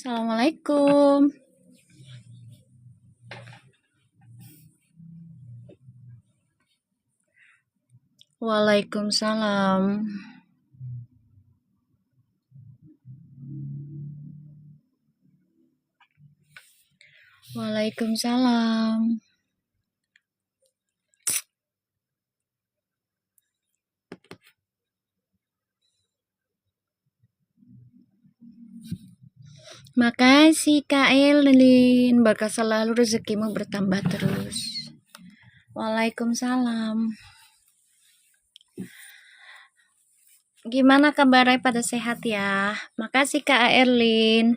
Assalamualaikum. Waalaikumsalam. Waalaikumsalam. Makasih Kak Elin, berkah selalu rezekimu bertambah terus. Waalaikumsalam. Gimana kabarnya, pada sehat ya? Makasih Kak Erlin.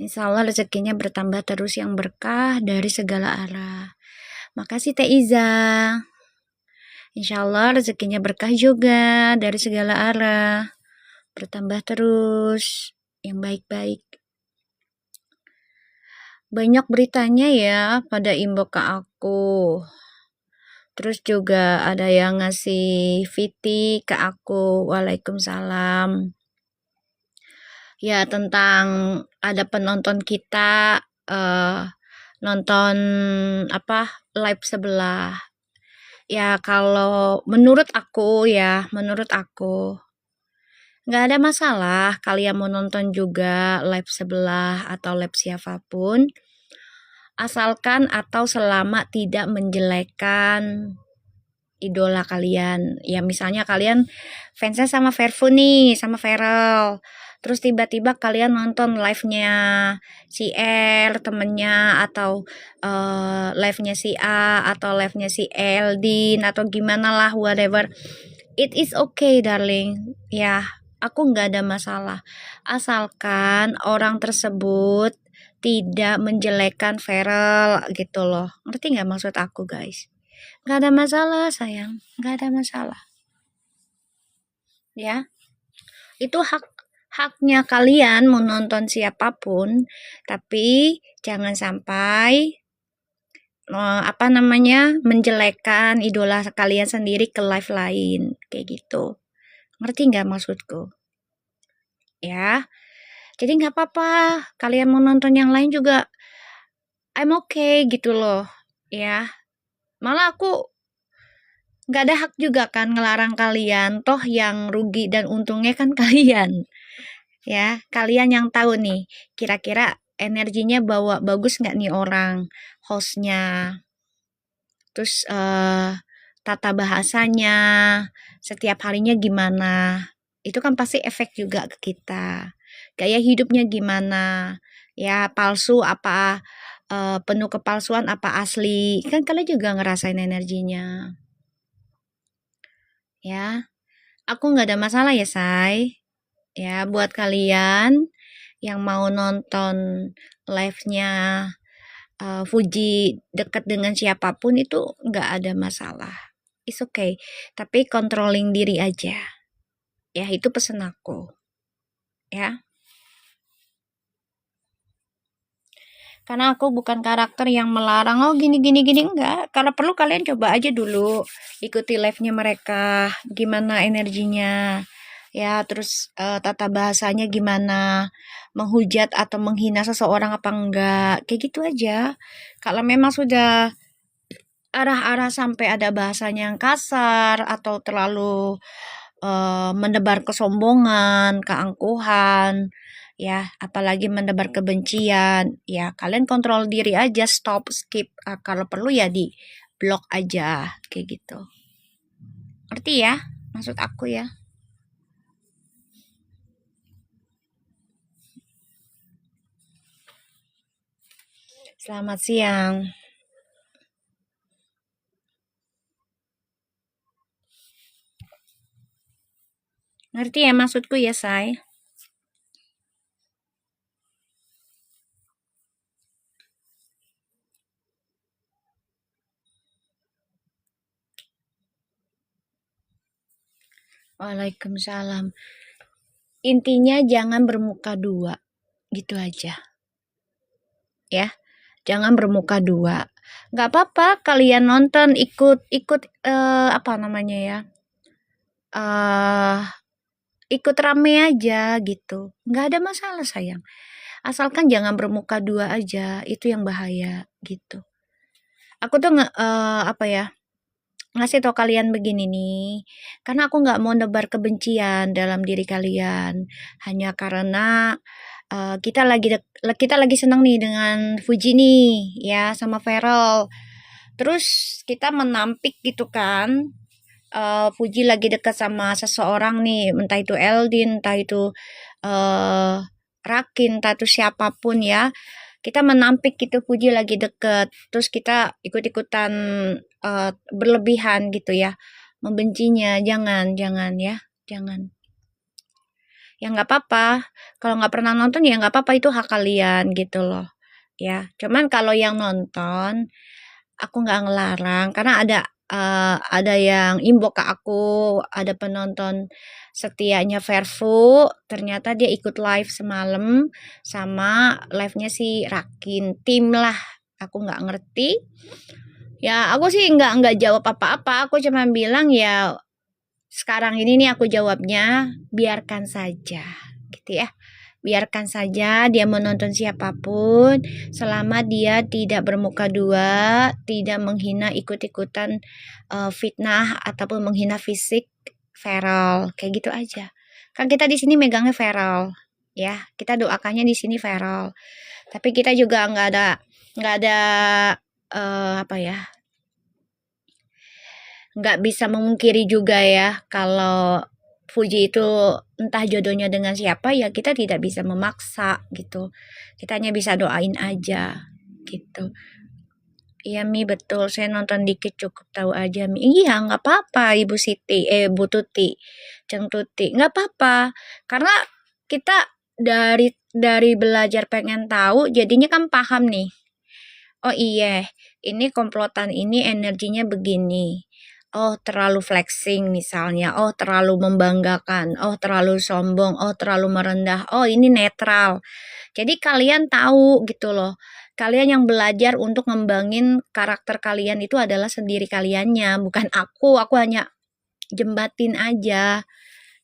Insya Allah rezekinya bertambah terus yang berkah dari segala arah. Makasih Teh Iza. Insya Allah rezekinya berkah juga dari segala arah. Bertambah terus yang baik-baik. Banyak beritanya ya pada inbox ke aku. Terus juga ada yang ngasih VT ke aku. Waalaikumsalam. Ya, tentang ada penonton kita nonton live sebelah. Ya, kalau menurut aku nggak ada masalah kalian mau nonton juga live sebelah atau live siapapun, asalkan atau selama tidak menjelekkan idola kalian. Ya misalnya kalian fansnya sama Verfu nih, sama Feral, terus tiba-tiba kalian nonton live-nya si L temennya, atau live-nya si A, atau live-nya si Eldin, atau gimana lah, whatever, it is okay darling. Ya, aku nggak ada masalah asalkan orang tersebut tidak menjelekkan Feral gitu loh. Ngerti nggak maksud aku, guys? Nggak ada masalah sayang, nggak ada masalah ya. Itu haknya kalian mau nonton siapapun, tapi jangan sampai menjelekkan idola kalian sendiri ke live lain kayak gitu. Ngerti nggak maksudku ya? Jadi nggak apa-apa kalian mau nonton yang lain juga, I'm okay gitu loh ya. Malah aku nggak ada hak juga kan ngelarang kalian, toh yang rugi dan untungnya kan kalian ya. Kalian yang tahu nih kira-kira energinya bawa bagus nggak nih orang hostnya, terus tata bahasanya setiap harinya gimana, itu kan pasti efek juga ke kita. Gaya hidupnya gimana ya, palsu apa penuh kepalsuan apa asli, kan kalian juga ngerasain energinya ya. Aku nggak ada masalah ya say ya. Buat kalian yang mau nonton live-nya Fuji dekat dengan siapapun itu nggak ada masalah, it's okay, tapi controlling diri aja ya, itu pesan aku ya. Karena aku bukan karakter yang melarang gini enggak. Kalau perlu kalian coba aja dulu ikuti live-nya mereka, gimana energinya ya, terus tata bahasanya gimana, menghujat atau menghina seseorang apa enggak, kayak gitu aja. Kalau memang sudah arah-arah sampai ada bahasanya yang kasar atau terlalu menebar kesombongan, keangkuhan ya, apalagi menebar kebencian ya, kalian kontrol diri aja, stop, skip, kalau perlu ya di blok aja kayak gitu. Ngerti ya maksud aku ya? Selamat siang. Ngerti ya maksudku ya say? Waalaikumsalam. Intinya jangan bermuka dua, gitu aja ya. Jangan bermuka dua. Nggak apa-apa kalian nonton ikut ikut rame aja gitu. Nggak ada masalah sayang. Asalkan jangan bermuka dua aja, itu yang bahaya gitu. Aku tuh apa ya, ngasih tau kalian begini nih, karena aku nggak mau nebar kebencian dalam diri kalian, hanya karena kita lagi senang nih dengan Fuji nih, ya sama Feral. Terus kita menampik gitu kan, Fuji lagi dekat sama seseorang nih, entah itu Eldin, entah itu eh Rakin, entah itu siapapun ya. Kita menampik gitu Fuji lagi deket, terus kita ikut-ikutan berlebihan gitu ya, membencinya. Jangan, jangan ya, jangan. Ya nggak apa-apa, kalau nggak pernah nonton ya nggak apa-apa, itu hak kalian gitu loh. Ya, cuman kalau yang nonton aku nggak ngelarang karena ada yang inbox ke aku, ada penonton setianya Verfu, ternyata dia ikut live semalam sama live-nya si Rakin, tim lah, aku nggak ngerti. Ya aku sih nggak jawab apa-apa, aku cuma bilang ya sekarang ini nih aku jawabnya biarkan saja gitu ya. Biarkan saja dia menonton siapapun selama dia tidak bermuka dua, tidak menghina ikut-ikutan fitnah ataupun menghina fisik Feral, kayak gitu aja. Kan kita di sini megangnya Feral, ya. Kita doakannya di sini Feral. Tapi kita juga nggak ada apa ya? Nggak bisa memungkiri juga ya kalau Fuji itu entah jodohnya dengan siapa, ya kita tidak bisa memaksa gitu. Kita hanya bisa doain aja gitu. Iya Mi, betul, saya nonton dikit cukup tahu aja Mi. Iya nggak apa-apa Ibu Siti, Bu Tuti, Ceng Tuti, nggak apa-apa. Karena kita dari belajar pengen tahu jadinya kan paham nih. Oh iya, ini komplotan ini energinya begini. Oh, terlalu flexing misalnya. Oh, terlalu membanggakan. Oh, terlalu sombong. Oh, terlalu merendah. Oh, ini netral. Jadi kalian tahu gitu loh. Kalian yang belajar untuk ngembangin karakter kalian itu adalah sendiri kaliannya, bukan aku. Aku hanya jembatin aja.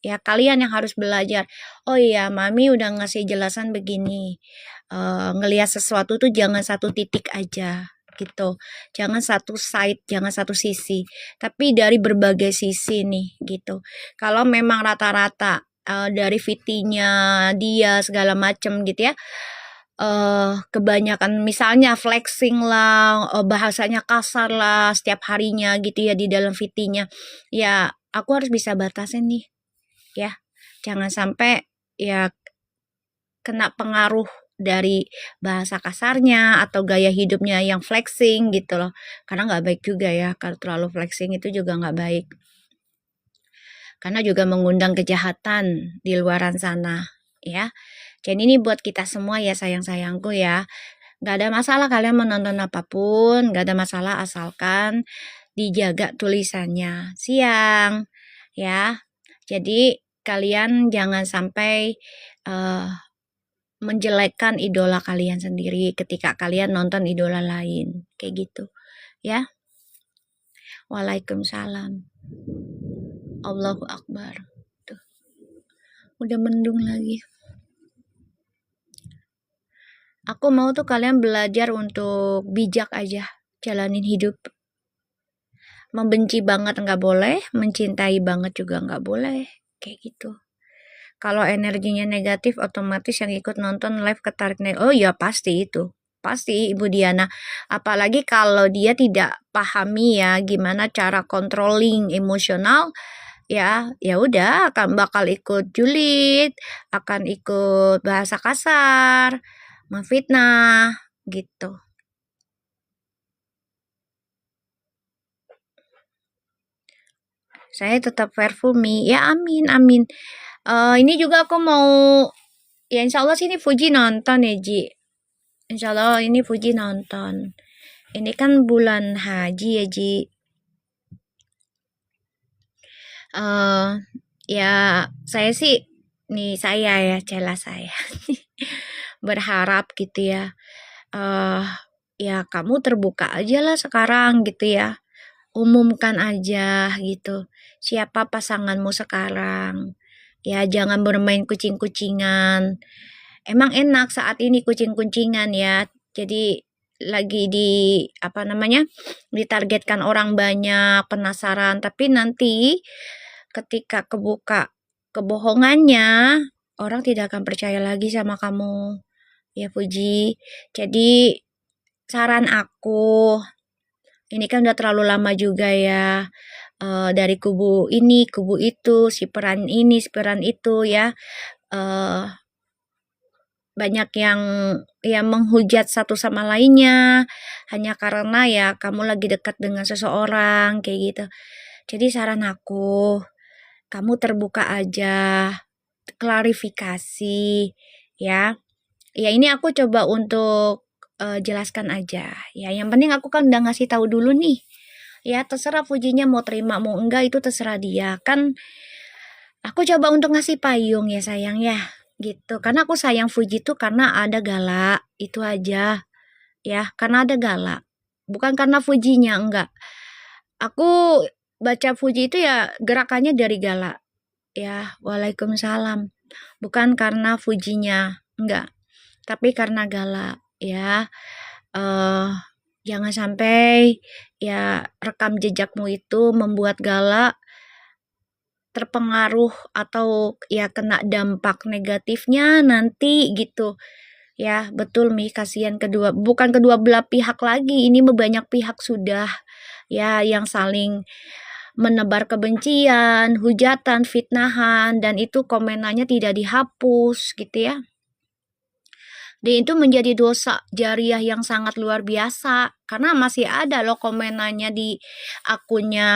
Ya, kalian yang harus belajar. Oh iya, Mami udah ngasih jelasan begini. Ngelihat sesuatu tuh jangan satu titik aja gitu. Jangan satu side, jangan satu sisi, tapi dari berbagai sisi nih gitu. Kalau memang rata-rata dari VT-nya dia segala macem gitu ya, kebanyakan misalnya flexing lah, bahasanya kasar lah setiap harinya gitu ya di dalam VT-nya. Ya, aku harus bisa batasin nih ya. Jangan sampai ya kena pengaruh dari bahasa kasarnya atau gaya hidupnya yang flexing gitu loh. Karena nggak baik juga ya, kalau terlalu flexing itu juga nggak baik. Karena juga mengundang kejahatan di luaran sana ya. Jadi ini buat kita semua ya sayang-sayangku ya. Nggak ada masalah kalian menonton apapun, nggak ada masalah asalkan dijaga tulisannya siang ya. Jadi kalian jangan sampai menjelekkan idola kalian sendiri ketika kalian nonton idola lain, kayak gitu ya. Waalaikumsalam. Allahu Akbar. Tuh, udah mendung lagi. Aku mau tuh kalian belajar untuk bijak aja jalanin hidup. Membenci banget nggak boleh, mencintai banget juga nggak boleh, kayak gitu. Kalau energinya negatif, otomatis yang ikut nonton live ketarik negatif. Oh ya pasti itu, pasti Ibu Diana. Apalagi kalau dia tidak pahami ya gimana cara controlling emosional, ya ya udah akan bakal ikut julid, akan ikut bahasa kasar, memfitnah gitu. Saya tetap Perfumi. Ya amin amin. Ini juga aku mau, ya insya Allah sih ini Fuji nonton ya Ji. Insya Allah ini Fuji nonton. Ini kan bulan haji ya Ji. Ya saya sih, nih saya ya celah saya. Berharap gitu ya. Ya kamu terbuka aja lah sekarang gitu ya. Umumkan aja gitu. Siapa pasanganmu sekarang. Ya, jangan bermain kucing-kucingan. Emang enak saat ini kucing-kucingan ya. Jadi lagi ditargetkan orang banyak, penasaran, tapi nanti ketika kebuka kebohongannya, orang tidak akan percaya lagi sama kamu. Ya, Puji. Jadi saran aku, ini kan udah terlalu lama juga ya, dari kubu ini, kubu itu, si peran ini, si peran itu ya, banyak yang menghujat satu sama lainnya hanya karena ya kamu lagi dekat dengan seseorang kayak gitu. Jadi saran aku, kamu terbuka aja, klarifikasi ya. Ya ini aku coba untuk jelaskan aja. Ya yang penting aku kan udah ngasih tahu dulu nih. Ya terserah Fujinya mau terima mau enggak itu terserah dia. Kan aku coba untuk ngasih payung ya sayang ya. Gitu. Karena aku sayang Fuji tuh karena ada Gala, itu aja. Ya, karena ada Gala. Bukan karena Fujinya enggak. Aku baca Fuji itu ya gerakannya dari Gala. Ya, Waalaikumsalam. Bukan karena Fujinya, enggak. Tapi karena Gala, ya. Jangan sampai ya rekam jejakmu itu membuat Gala terpengaruh atau ya kena dampak negatifnya nanti gitu. Ya, betul Mi, kasihan bukan kedua belah pihak lagi, ini banyak pihak sudah ya yang saling menebar kebencian, hujatan, fitnahan dan itu komenannya tidak dihapus gitu ya. Dan itu menjadi dosa jariah yang sangat luar biasa karena masih ada loh komenannya di akunnya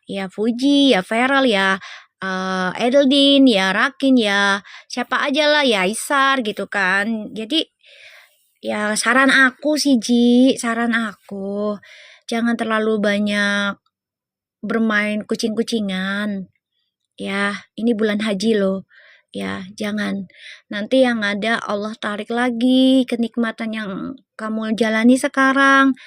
ya Fuji, ya Feral, ya Edeldin, ya Rakin, ya siapa aja lah, ya Isar gitu kan. Jadi ya saran aku sih saran aku jangan terlalu banyak bermain kucing-kucingan. Ya, ini bulan haji loh. Ya, jangan. Nanti yang ada Allah tarik lagi kenikmatan yang kamu jalani sekarang.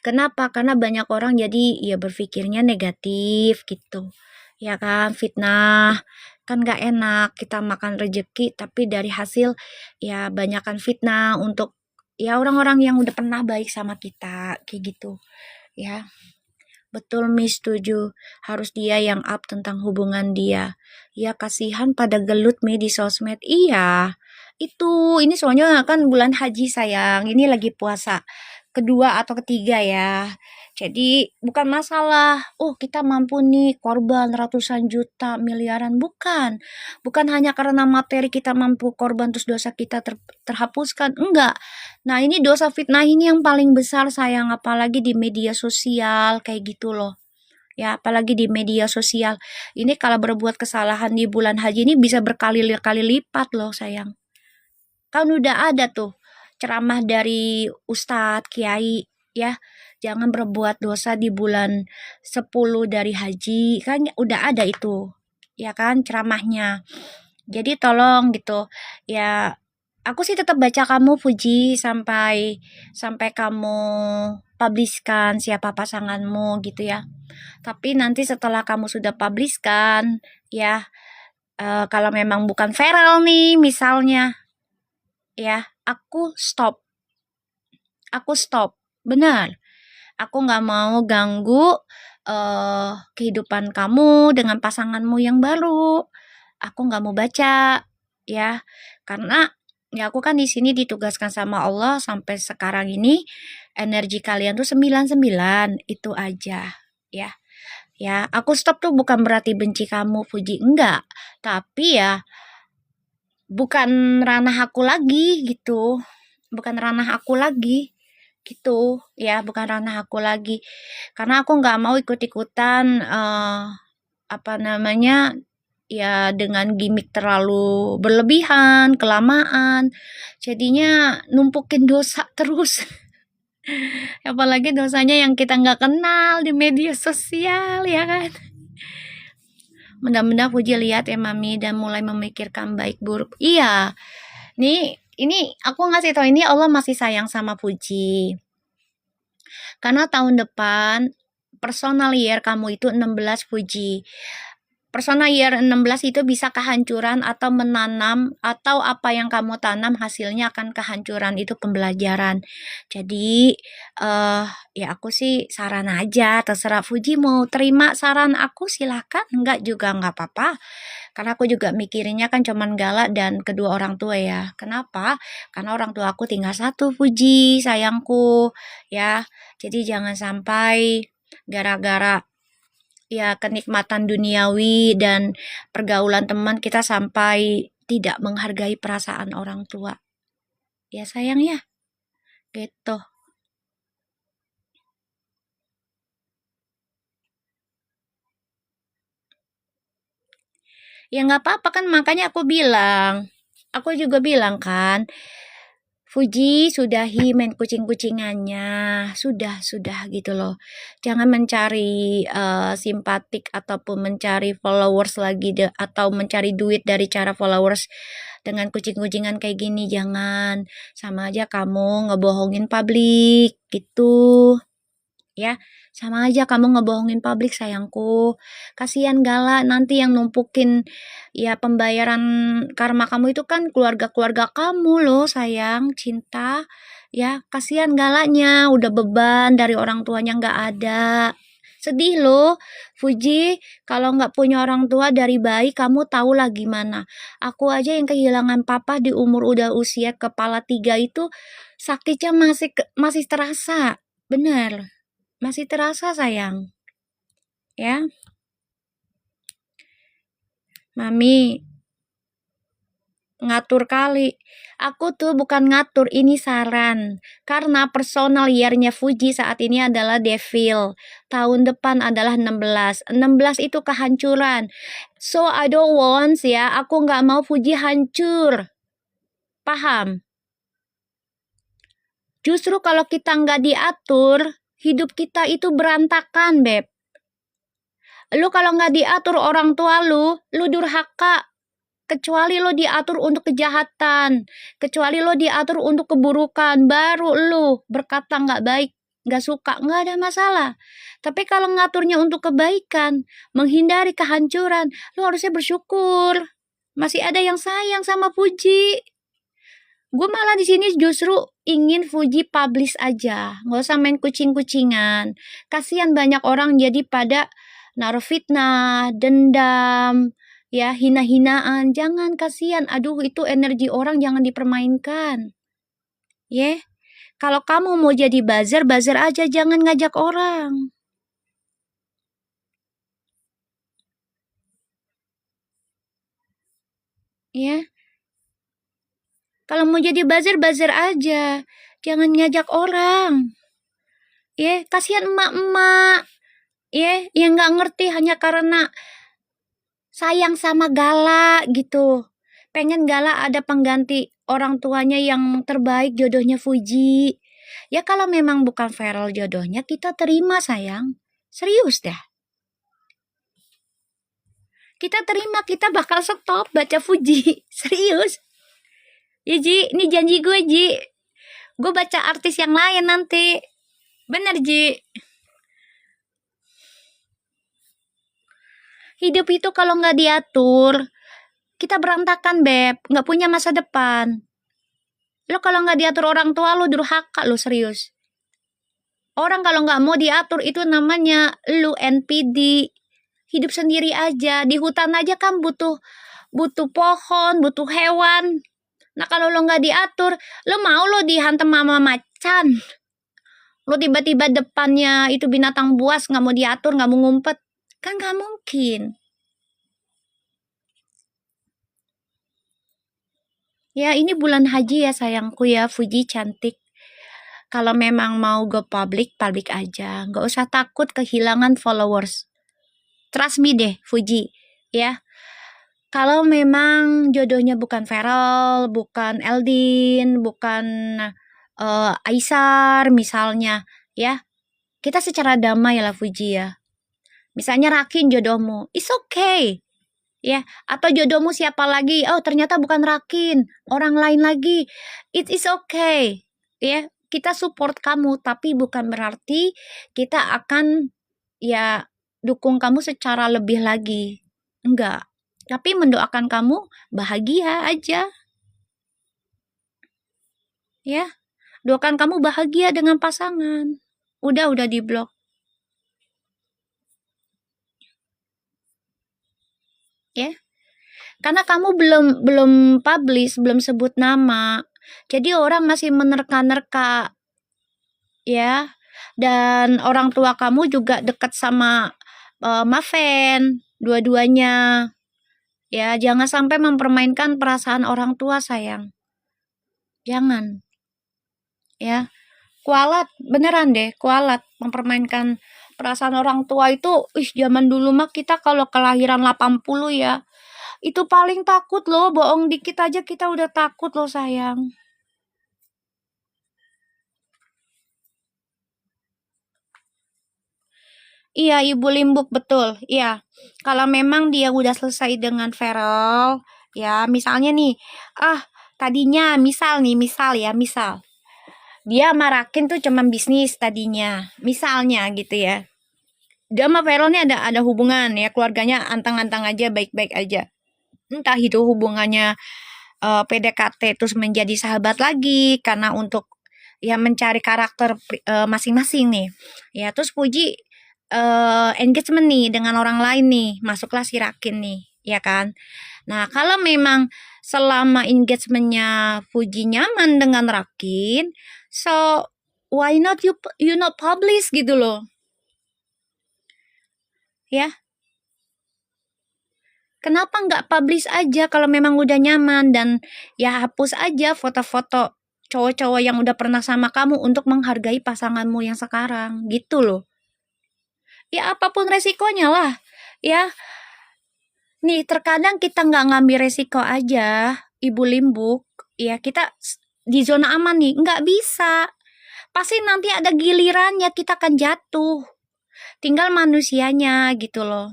Kenapa? Karena banyak orang jadi ya berpikirnya negatif gitu. Ya kan, fitnah. Kan gak enak kita makan rejeki tapi dari hasil ya banyakkan fitnah untuk ya orang-orang yang udah pernah baik sama kita kayak gitu. Ya. Betul, Miss, setuju. Harus dia yang up tentang hubungan dia. Ya, kasihan pada gelut Mi di sosmed. Iya, itu. Ini soalnya kan bulan haji, sayang. Ini lagi puasa kedua atau ketiga ya. Jadi, bukan masalah, oh kita mampu nih korban ratusan juta, miliaran. Bukan. Bukan hanya karena materi kita mampu korban terus dosa kita terhapuskan. Enggak. Nah, ini dosa fitnah ini yang paling besar sayang, apalagi di media sosial kayak gitu loh. Ya, apalagi di media sosial. Ini kalau berbuat kesalahan di bulan haji ini bisa berkali-kali lipat loh sayang. Kan udah ada tuh ceramah dari Ustadz, Kiai, ya. Jangan berbuat dosa di bulan 10 dari haji. Kan udah ada itu. Ya kan ceramahnya. Jadi tolong gitu. Ya aku sih tetap baca kamu Fuji sampai kamu publishkan siapa pasanganmu gitu ya. Tapi nanti setelah kamu sudah publishkan ya kalau memang bukan Feral nih misalnya ya aku stop benar. Aku nggak mau ganggu kehidupan kamu dengan pasanganmu yang baru. Aku nggak mau baca ya karena ya aku kan di sini ditugaskan sama Allah sampai sekarang ini energi kalian tuh 99 itu aja ya. Ya, aku stop tuh bukan berarti benci kamu Fuji, enggak. Tapi ya bukan ranah aku lagi gitu. Bukan ranah aku lagi gitu ya, bukan ranah aku lagi. Karena aku nggak mau ikut-ikutan ya dengan gimmick terlalu berlebihan, kelamaan. Jadinya numpukin dosa terus. Apalagi dosanya yang kita nggak kenal di media sosial ya kan. Mudah-mudahan Puji lihat ya Mami dan mulai memikirkan baik buruk. Iya. Ini aku ngasih tahu ini Allah masih sayang sama Puji. Karena tahun depan personal year kamu itu 16 Puji. Persona year 16 itu bisa kehancuran atau menanam, atau apa yang kamu tanam hasilnya akan kehancuran, itu pembelajaran. Jadi ya aku sih saran aja, terserah Fuji mau terima saran aku silahkan, enggak juga enggak apa-apa. Karena aku juga mikirinnya kan cuman galak dan kedua orang tua ya. Kenapa? Karena orang tua aku tinggal satu, Fuji, sayangku. Ya, jadi jangan sampai gara-gara ya kenikmatan duniawi dan pergaulan teman kita sampai tidak menghargai perasaan orang tua. Ya sayang ya, gitu. Ya nggak apa-apa kan, makanya aku bilang. Aku juga bilang kan, Fuji sudahi main kucing-kucingannya, sudah gitu loh. Jangan mencari simpatik ataupun mencari followers lagi atau mencari duit dari cara followers dengan kucing-kucingan kayak gini, jangan. Sama aja kamu ngebohongin publik gitu. Ya, sama aja kamu ngebohongin publik sayangku. Kasihan Gala nanti yang numpukin ya pembayaran karma kamu itu kan keluarga-keluarga kamu loh sayang, cinta. Ya, kasihan Galanya udah beban dari orang tuanya nggak ada. Sedih loh, Fuji, kalau nggak punya orang tua dari bayi kamu tahu lah gimana. Aku aja yang kehilangan papa di umur udah usia kepala 3 itu sakitnya masih terasa. Bener. Masih terasa sayang, ya. Mami ngatur kali. Aku tuh bukan ngatur, ini saran. Karena personal year-nya Fuji saat ini adalah Devil. Tahun depan adalah 16. 16 itu kehancuran. So I don't want ya, aku nggak mau Fuji hancur. Paham? Justru kalau kita nggak diatur, hidup kita itu berantakan, Beb. Lu kalau nggak diatur orang tua lu durhaka. Kecuali lo diatur untuk kejahatan, kecuali lo diatur untuk keburukan, baru lo berkata nggak baik, nggak suka, nggak ada masalah. Tapi kalau ngaturnya untuk kebaikan, menghindari kehancuran, lo harusnya bersyukur. Masih ada yang sayang sama Fuji. Gue malah di sini justru ingin Fuji publish aja, nggak usah main kucing-kucingan. Kasihan banyak orang jadi pada naruh fitnah, dendam, ya hina-hinaan. Jangan, kasihan. Aduh, itu energi orang jangan dipermainkan. Ya, kalau kamu mau jadi buzzer, buzzer aja, jangan ngajak orang. Ya, kalau mau jadi buzzer, buzzer aja. Jangan ngajak orang. Ya, kasihan emak-emak. Ya, yang nggak ngerti hanya karena sayang sama Gala gitu. Pengen Gala ada pengganti orang tuanya yang terbaik, jodohnya Fuji. Ya kalau memang bukan Feral jodohnya, kita terima sayang. Serius deh. Kita terima, kita bakal stop baca Fuji. Serius. Ya Ji, ini janji gue Ji. Gue baca artis yang lain nanti. Bener Ji. Hidup itu kalau nggak diatur, kita berantakan Beb. Nggak punya masa depan. Lo kalau nggak diatur orang tua lo durhaka lo, serius. Orang kalau nggak mau diatur itu namanya lu NPD. Hidup sendiri aja. Di hutan aja kan butuh butuh pohon, butuh hewan. Nah kalau lo nggak diatur, lo mau lo dihantam sama macan. Lo tiba-tiba depannya itu binatang buas, nggak mau diatur, nggak mau ngumpet. Kan nggak mungkin. Ya ini bulan haji ya sayangku ya, Fuji cantik. Kalau memang mau go public, public aja. Nggak usah takut kehilangan followers. Trust me deh, Fuji. Ya, kalau memang jodohnya bukan Feral, bukan Eldin, bukan Aisar misalnya, ya, kita secara damai lah Fuji ya. Misalnya Rakin jodohmu, it's okay. Ya, atau jodohmu siapa lagi? Oh, ternyata bukan Rakin, orang lain lagi. It is okay. Ya, kita support kamu, tapi bukan berarti kita akan ya dukung kamu secara lebih lagi. enggak. Tapi mendoakan kamu bahagia aja. Ya, doakan kamu bahagia dengan pasangan. Udah diblok. Ya. Karena kamu belum publish, belum sebut nama. Jadi orang masih menerka-nerka, ya. Dan orang tua kamu juga dekat sama Maven, dua-duanya. Ya, jangan sampai mempermainkan perasaan orang tua, sayang. Jangan. Ya. Kualat, beneran deh, kualat mempermainkan perasaan orang tua itu. Zaman dulu mah kita kalau kelahiran 80 ya, itu paling takut loh, bohong dikit aja kita udah takut loh, sayang. Iya, ibu limbuk, betul. Iya, kalau memang dia udah selesai dengan feral, ya misalnya nih, tadinya misal dia marakin tuh cuman bisnis tadinya, misalnya gitu ya. Dia sama Feral nih ada hubungan ya, keluarganya antang-antang aja, baik-baik aja. Entah itu hubungannya PDKT terus menjadi sahabat lagi karena untuk ya mencari karakter masing-masing nih. Ya, terus Puji engagement nih dengan orang lain nih, masuklah si Rakin nih, ya kan. Nah, kalau memang selama engagementnya Puji nyaman dengan Rakin, so why not you not publish gitu loh, ya. Kenapa nggak publish aja kalau memang udah nyaman, dan ya hapus aja foto-foto cowok-cowok yang udah pernah sama kamu untuk menghargai pasanganmu yang sekarang, gitu loh. Ya apapun resikonya lah, ya. Nih terkadang kita nggak ngambil resiko aja, ibu limbuk, ya kita di zona aman nih, nggak bisa. Pasti nanti ada gilirannya kita akan jatuh. Tinggal manusianya gitu loh.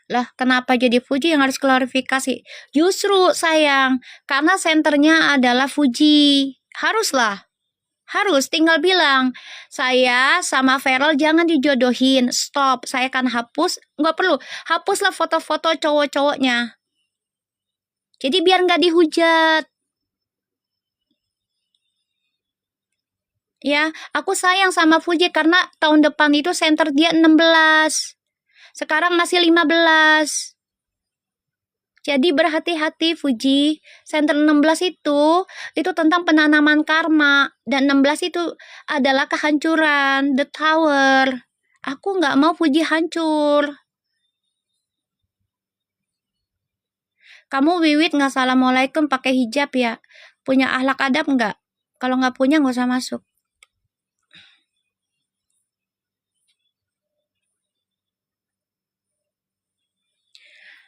Lah, kenapa jadi Fuji yang harus klarifikasi? Justru sayang, karena senternya adalah Fuji. Haruslah, harus tinggal bilang, saya sama Feral jangan dijodohin, stop, saya akan hapus, nggak perlu, hapuslah foto-foto cowok-cowoknya. Jadi biar nggak dihujat. Ya, aku sayang sama Fuji karena tahun depan itu center dia 16. Sekarang masih 15. Jadi berhati-hati Fuji, center 16 itu tentang penanaman karma, dan 16 itu adalah kehancuran, the tower. Aku nggak mau Fuji hancur. Kamu Wiwit nggak assalamualaikum pakai hijab ya? Punya akhlak adab nggak? Kalau nggak punya nggak usah masuk.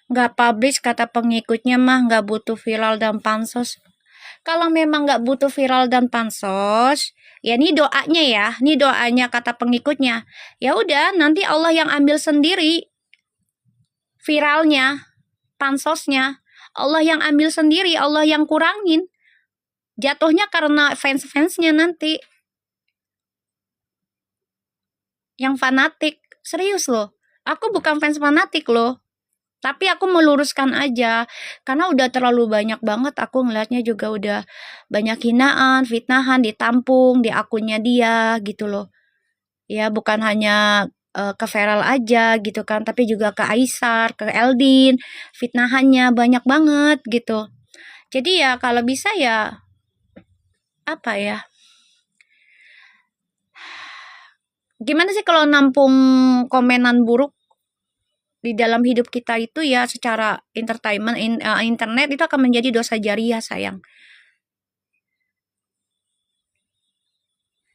Nggak publish kata pengikutnya mah nggak butuh viral dan pansos. Kalau memang nggak butuh viral dan pansos, ya ini doanya ya, ini doanya kata pengikutnya. Ya udah, nanti Allah yang ambil sendiri viralnya, pansosnya. Allah yang ambil sendiri, Allah yang kurangin. Jatuhnya karena fans-fansnya nanti. Yang fanatik. Serius loh. Aku bukan fans fanatik loh. Tapi aku meluruskan aja, karena udah terlalu banyak banget aku ngelihatnya juga udah banyak hinaan, fitnahan ditampung di akunnya dia gitu loh. Ya bukan hanya ke Feral aja gitu kan, tapi juga ke Aisar, ke Eldin, fitnahannya banyak banget gitu. Jadi ya kalau bisa ya apa ya? Gimana sih kalau nampung komenan buruk di dalam hidup kita itu ya secara entertainment internet itu akan menjadi dosa jariah, sayang.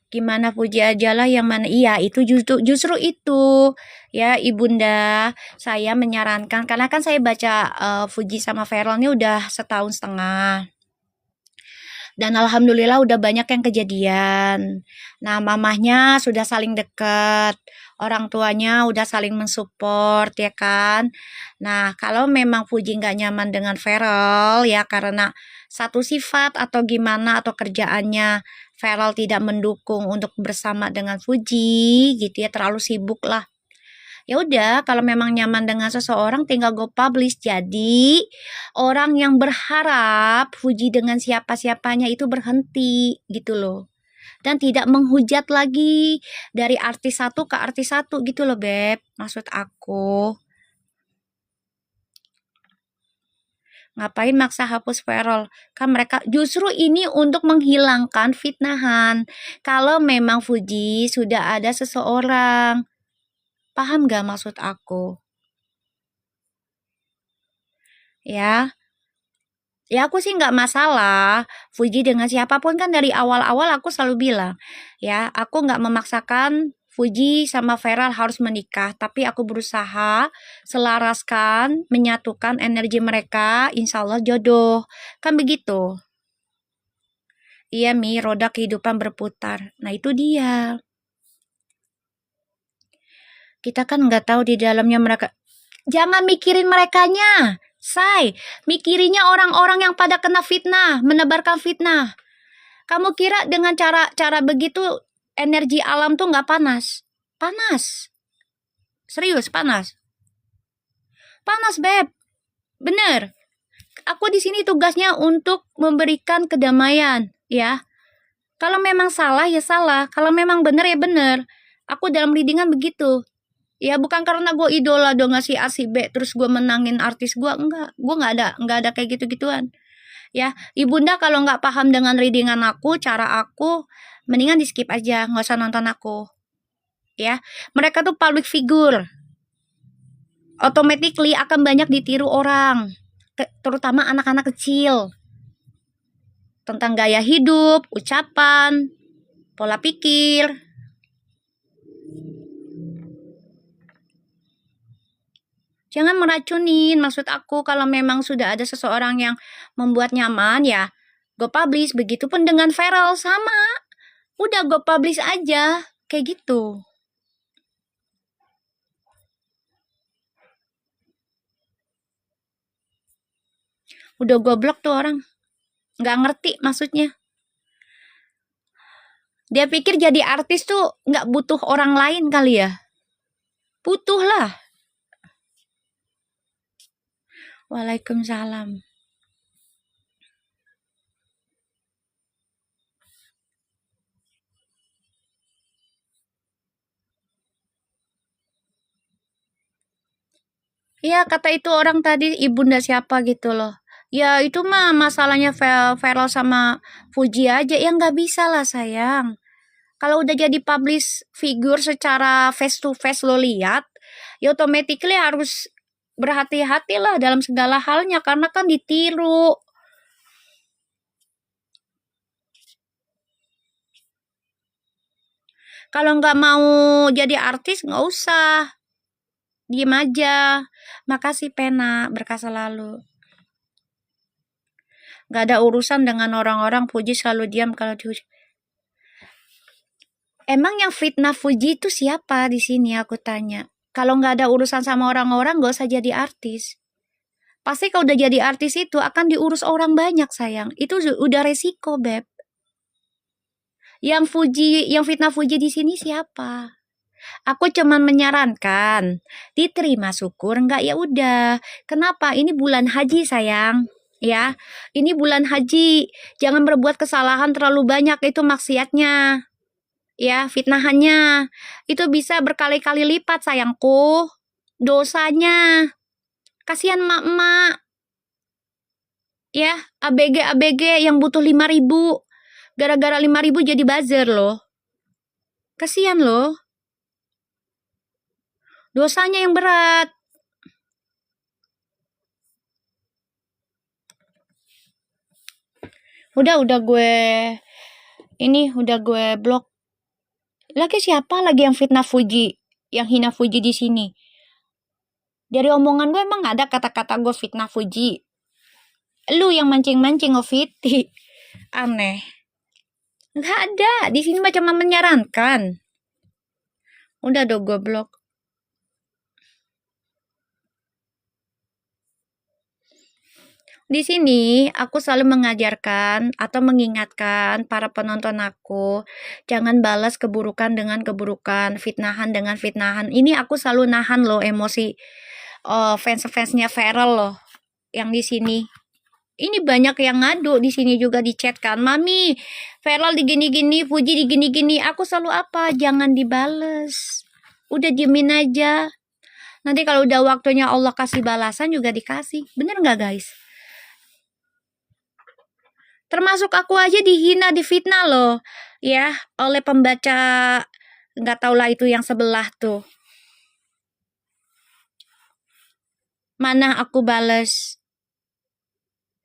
Gimana puji ajalah yang mana, iya itu justru itu ya ibunda, saya menyarankan karena kan saya baca Fuji sama Feral ini udah setahun setengah. Dan alhamdulillah udah banyak yang kejadian. Nah, mamahnya sudah saling dekat, orang tuanya udah saling mensupport ya kan. Nah, kalau memang Fuji nggak nyaman dengan Feral ya karena satu sifat atau gimana atau kerjaannya Feral tidak mendukung untuk bersama dengan Fuji gitu ya, terlalu sibuk lah. Ya udah, kalau memang nyaman dengan seseorang tinggal go publish. Jadi, orang yang berharap Fuji dengan siapa-siapanya itu berhenti gitu loh. Dan tidak menghujat lagi dari artis satu ke artis satu gitu loh, Beb. Maksud aku. Ngapain maksa hapus Ferrol? Kan mereka justru ini untuk menghilangkan fitnahan. Kalau memang Fuji sudah ada seseorang. Paham gak maksud aku? Ya, ya aku sih nggak masalah. Fuji dengan siapapun kan dari awal-awal aku selalu bilang. Ya, aku nggak memaksakan Fuji sama Feral harus menikah. Tapi aku berusaha selaraskan, menyatukan energi mereka. Insya Allah jodoh. Kan begitu. Iya Mi, roda kehidupan berputar. Nah itu dia. Kita kan nggak tahu di dalamnya mereka. Jangan mikirin merekanya. Say, mikirinya orang-orang yang pada kena fitnah, menebarkan fitnah. Kamu kira dengan cara begitu energi alam tuh nggak panas? Panas. Serius, panas. Panas, Beb. Bener. Aku di sini tugasnya untuk memberikan kedamaian, ya. Kalau memang salah ya salah, kalau memang bener ya bener. Aku dalam readingan begitu. Ya bukan karena gue idola dong ngasih A si B terus gue menangin artis gue, enggak. Gue nggak ada kayak gitu-gituan. Ya, ibunda kalau nggak paham dengan readingan aku, cara aku, mendingan di skip aja, nggak usah nonton aku. Ya, mereka tuh public figure, automatically akan banyak ditiru orang, terutama anak-anak kecil, tentang gaya hidup, ucapan, pola pikir. Jangan meracunin, maksud aku kalau memang sudah ada seseorang yang membuat nyaman ya, go publish. Begitupun dengan viral sama, udah go publish aja, kayak gitu. Udah goblok tuh orang, nggak ngerti maksudnya. Dia pikir jadi artis tuh nggak butuh orang lain kali ya. Butuh lah. Waalaikumsalam. Iya, kata itu orang tadi ibunda siapa gitu loh. Ya itu mah masalahnya Feral sama Fuji aja. Ya nggak bisa lah sayang. Kalau udah jadi publish figure secara face to face lo lihat, ya automatically harus berhati-hati lah dalam segala halnya karena kan ditiru. Kalau nggak mau jadi artis nggak usah, diem aja. Makasih pena, berkah selalu. Nggak ada urusan dengan orang-orang Fuji selalu diam kalau dihujat. Emang yang fitnah Fuji itu siapa di sini aku tanya. Kalau nggak ada urusan sama orang-orang nggak usah jadi artis. Pasti kalau udah jadi artis itu akan diurus orang banyak sayang. Itu udah resiko, Beb. Yang fitnah Fuji di sini siapa? Aku cuman menyarankan, diterima syukur enggak ya udah. Kenapa? Ini bulan haji sayang. Ya, ini bulan haji. Jangan berbuat kesalahan terlalu banyak itu maksiatnya. Ya, fitnahannya. Itu bisa berkali-kali lipat sayangku. Dosanya. Kasihan mak-mak. Ya, ABG yang butuh 5.000. Gara-gara 5.000 jadi buzzer loh. Kasihan loh. Dosanya yang berat. Udah gue blok. Lagi siapa lagi yang fitnah Fuji, yang hina Fuji di sini? Dari omongan gue emang ada kata-kata gue fitnah Fuji. Lu yang mancing-mancing ngefiti. Aneh. Nggak ada. Di sini mah cuma menyarankan. Udah dong gue blok. Di sini aku selalu mengajarkan atau mengingatkan para penonton aku, jangan balas keburukan dengan keburukan, fitnahan dengan fitnahan. Ini aku selalu nahan loh emosi fans-fansnya Feral loh yang di sini. Ini banyak yang ngadu di sini juga di chat kan, Mami, Feral digini-gini, Puji digini-gini. Aku selalu apa? Jangan dibales. Udah diemin aja. Nanti kalau udah waktunya Allah kasih balasan juga dikasih. Bener nggak guys? Termasuk aku aja dihina, difitnah loh. Ya, oleh pembaca nggak tau lah itu yang sebelah tuh. Mana aku bales?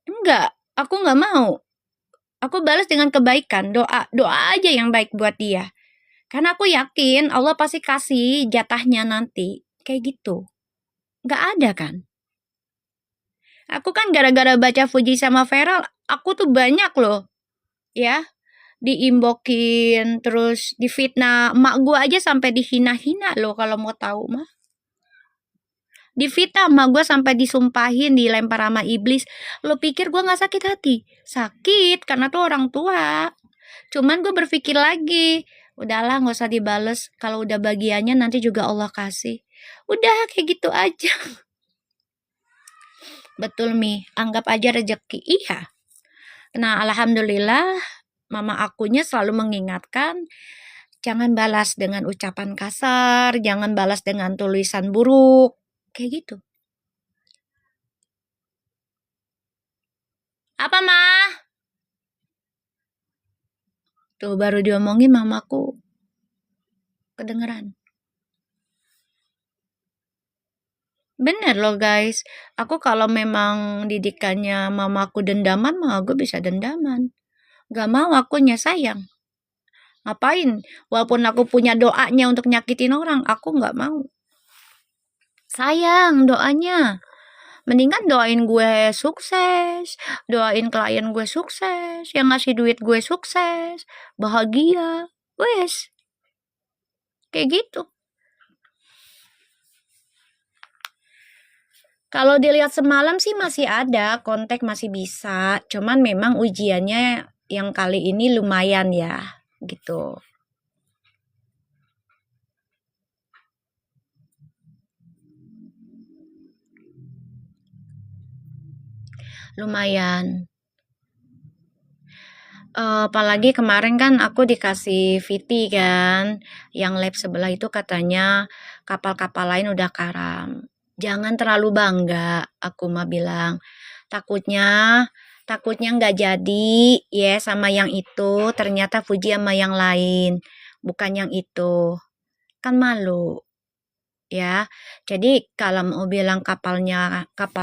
Enggak, aku nggak mau. Aku balas dengan kebaikan, doa aja yang baik buat dia. Karena aku yakin Allah pasti kasih jatahnya nanti. Kayak gitu. Nggak ada kan? Aku kan gara-gara baca Fuji sama Feral, aku tuh banyak loh. Ya, diimbokin, terus difitnah. Emak gue aja sampai dihina-hina loh kalau mau tahu mah. Difitnah emak gue sampai disumpahin, dilempar sama iblis. Lo pikir gue gak sakit hati? Sakit, karena tuh orang tua. Cuman gue berpikir lagi, udahlah gak usah dibales. Kalau udah bagiannya nanti juga Allah kasih. Udah kayak gitu aja. Betul Mi, anggap aja rezeki. Iya. Nah alhamdulillah mama akunya selalu mengingatkan, jangan balas dengan ucapan kasar, jangan balas dengan tulisan buruk, kayak gitu. Apa mah? Tuh baru diomongin mamaku kedengeran. Bener loh guys, aku kalau memang didikannya mamaku dendaman mah gue bisa dendaman. Gak mau akunya sayang. Ngapain? Walaupun aku punya doanya untuk nyakitin orang, aku gak mau. Sayang doanya. Mendingan doain gue sukses, doain klien gue sukses, yang ngasih duit gue sukses, bahagia, wes, kayak gitu. Kalau dilihat semalam sih masih ada, kontak masih bisa, cuman memang ujiannya yang kali ini lumayan ya, gitu. Lumayan. Apalagi kemarin kan aku dikasih VT kan, yang lab sebelah itu katanya kapal-kapal lain udah karam. Jangan terlalu bangga, aku mah bilang. Takutnya, takutnya nggak jadi ya sama yang itu, ternyata Fuji sama yang lain, bukan yang itu. Kan malu, ya. Jadi kalau mau bilang kapal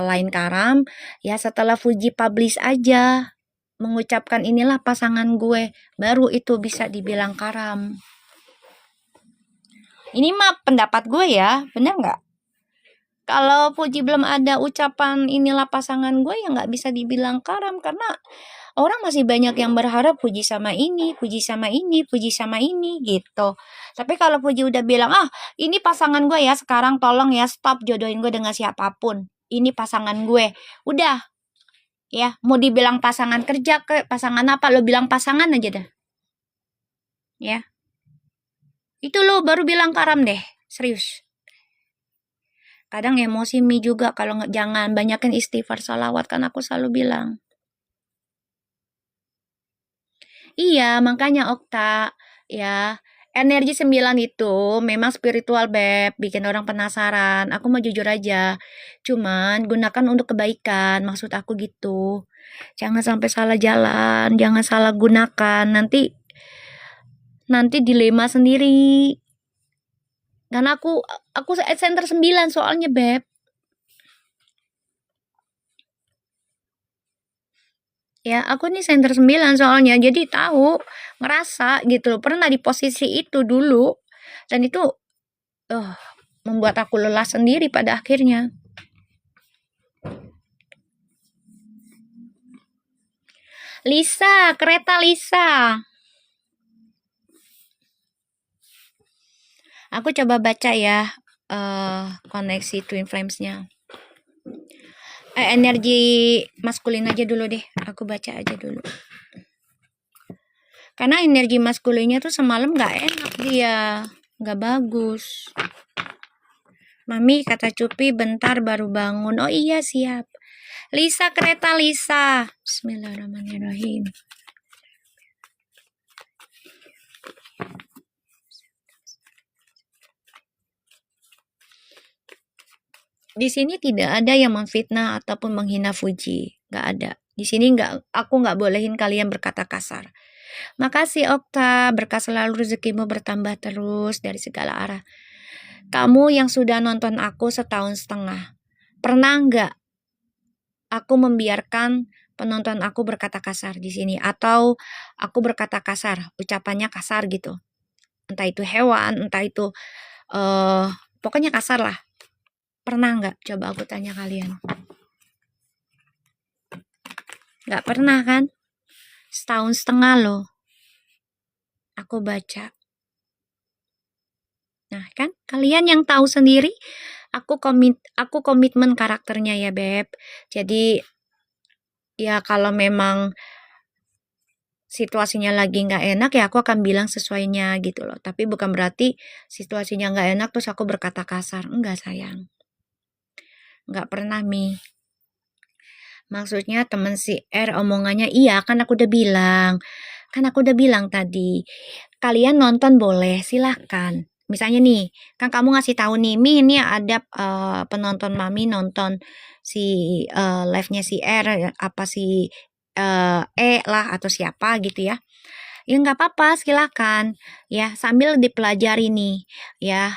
lain karam, ya setelah Fuji publish aja mengucapkan inilah pasangan gue, baru itu bisa dibilang karam. Ini mah pendapat gue ya, bener nggak? Kalau Puji belum ada ucapan inilah pasangan gue ya nggak bisa dibilang karam karena orang masih banyak yang berharap Puji sama ini, Puji sama ini, Puji sama ini gitu. Tapi kalau Puji udah bilang, ah ini pasangan gue ya sekarang tolong ya stop jodohin gue dengan siapapun. Ini pasangan gue. Udah ya mau dibilang pasangan kerja ke pasangan apa lo bilang pasangan aja dah ya itu lo baru bilang karam deh serius kadang emosi Mi juga kalau jangan banyakin istighfar salawat kan aku selalu bilang iya makanya Okta ya energi 9 itu memang spiritual Beb bikin orang penasaran aku mau jujur aja cuman gunakan untuk kebaikan maksud aku gitu jangan sampai salah jalan jangan salah gunakan nanti dilema sendiri karena aku center 9 soalnya Beb ya aku nih center 9 soalnya jadi tahu ngerasa gitu pernah di posisi itu dulu dan itu membuat aku lelah sendiri pada akhirnya Lisa kereta Lisa aku coba baca ya koneksi Twin Flames-nya Energi maskulin aja dulu deh, aku baca aja dulu. Karena energi maskulinnya tuh semalam gak enak dia, gak bagus. Mami, kata Cupi, bentar baru bangun. Oh iya, siap. Lisa, kereta Lisa. Bismillahirrahmanirrahim. Di sini tidak ada yang memfitnah ataupun menghina Fuji. Nggak ada. Di sini aku nggak bolehin kalian berkata kasar. Makasih Okta, berkah selalu rezekimu bertambah terus dari segala arah. Kamu yang sudah nonton aku setahun setengah, pernah nggak aku membiarkan penonton aku berkata kasar di sini? Atau aku berkata kasar, ucapannya kasar gitu. Entah itu hewan, entah itu pokoknya kasar lah. Pernah nggak? Coba aku tanya kalian. Nggak pernah kan? Setahun setengah loh. Aku baca. Nah kan, kalian yang tahu sendiri, aku komitmen karakternya ya Beb. Jadi ya kalau memang situasinya lagi nggak enak ya aku akan bilang sesuainya gitu loh. Tapi bukan berarti situasinya nggak enak terus aku berkata kasar. Enggak sayang. Nggak pernah Mi. Maksudnya temen si R omongannya iya kan aku udah bilang. Kan aku udah bilang tadi. Kalian nonton boleh silahkan. Misalnya nih, kan kamu ngasih tahu nih, Mi ini ada penonton Mami nonton si live-nya si R apa si E lah atau siapa gitu ya. Ya nggak apa-apa, silakan ya sambil dipelajari nih ya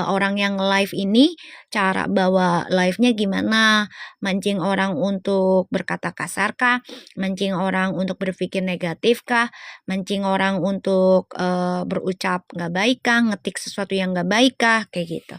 orang yang live ini cara bawa live-nya gimana, mancing orang untuk berkata kasar kah, mancing orang untuk berpikir negatif kah, mancing orang untuk berucap nggak baik kah, ngetik sesuatu yang nggak baik kah, kayak gitu.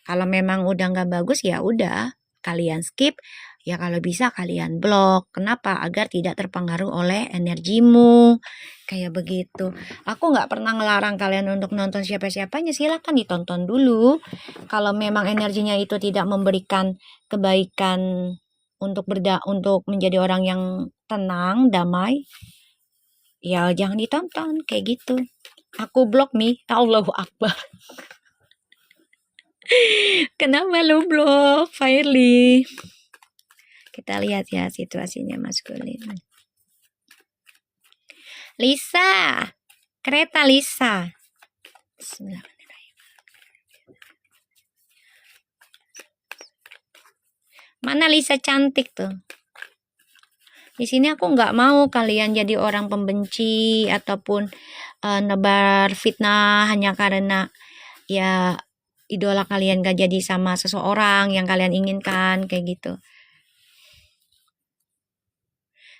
Kalau memang udah nggak bagus ya udah kalian skip. Ya kalau bisa kalian blok. Kenapa? Agar tidak terpengaruh oleh energimu. Kayak begitu. Aku nggak pernah ngelarang kalian untuk nonton siapa-siapanya. Silakan ditonton dulu. Kalau memang energinya itu tidak memberikan kebaikan untuk menjadi orang yang tenang, damai, ya jangan ditonton. Kayak gitu. Aku blok Mi. Allahu Akbar. Kenapa lu blok, Firly? Kita lihat ya situasinya maskulin. Lisa, kereta Lisa. Mana Lisa cantik tuh? Di sini aku nggak mau kalian jadi orang pembenci ataupun nebar fitnah hanya karena ya idola kalian gak jadi sama seseorang yang kalian inginkan kayak gitu.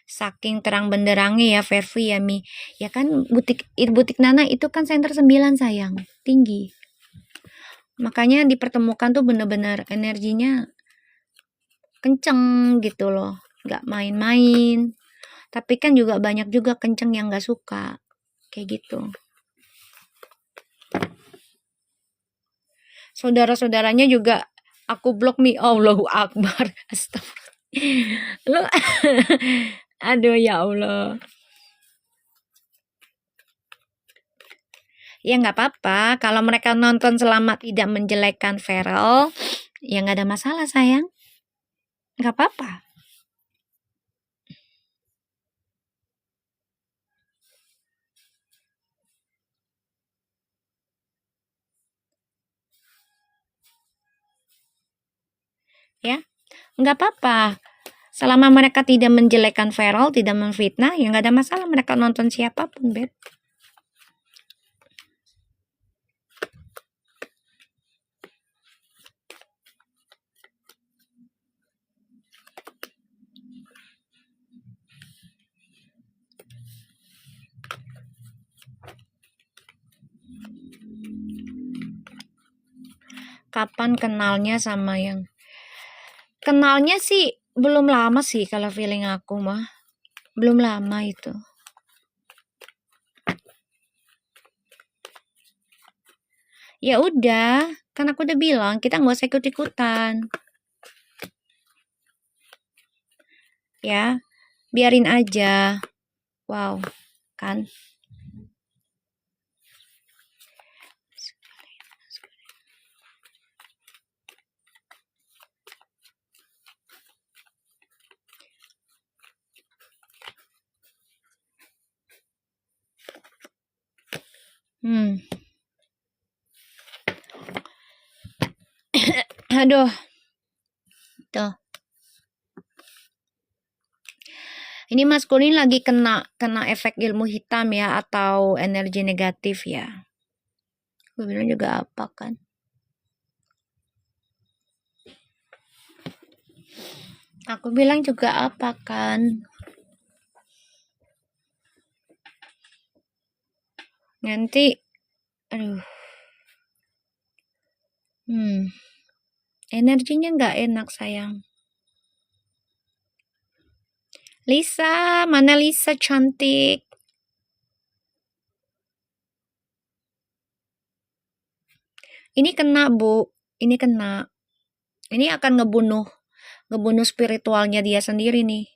Saking terang benderangnya ya Vervi ya Mi. Ya kan butik Nana itu kan center 9 sayang, tinggi. Makanya dipertemukan tuh bener-bener energinya kenceng gitu loh, nggak main-main. Tapi kan juga banyak juga kenceng yang nggak suka, kayak gitu. Saudara-saudaranya juga aku blok Mi. Allahu Akbar. Astagfirullah. Lu aduh ya Allah. Ya nggak apa-apa. Kalau mereka nonton selama tidak menjelekkan Feral, ya nggak ada masalah sayang. Nggak apa-apa. Ya, nggak apa-apa. Selama mereka tidak menjelekkan Feral, tidak memfitnah, ya nggak ada masalah mereka nonton siapapun, Beb. Kapan kenalnya sama yang kenalnya sih belum lama sih kalau feeling aku mah. Belum lama itu. Ya udah, kan aku udah bilang kita nggak usah ikut-ikutan. ya. Biarin aja. Wow, kan? Aduh, tuh. Ini Mas Kulin lagi kena efek ilmu hitam ya, atau energi negatif ya. Gue bilang juga apa kan? Aku bilang juga apa kan? Nanti, aduh, energinya nggak enak sayang. Lisa, mana Lisa cantik? Ini kena Bu, ini kena. Ini akan ngebunuh spiritualnya dia sendiri nih.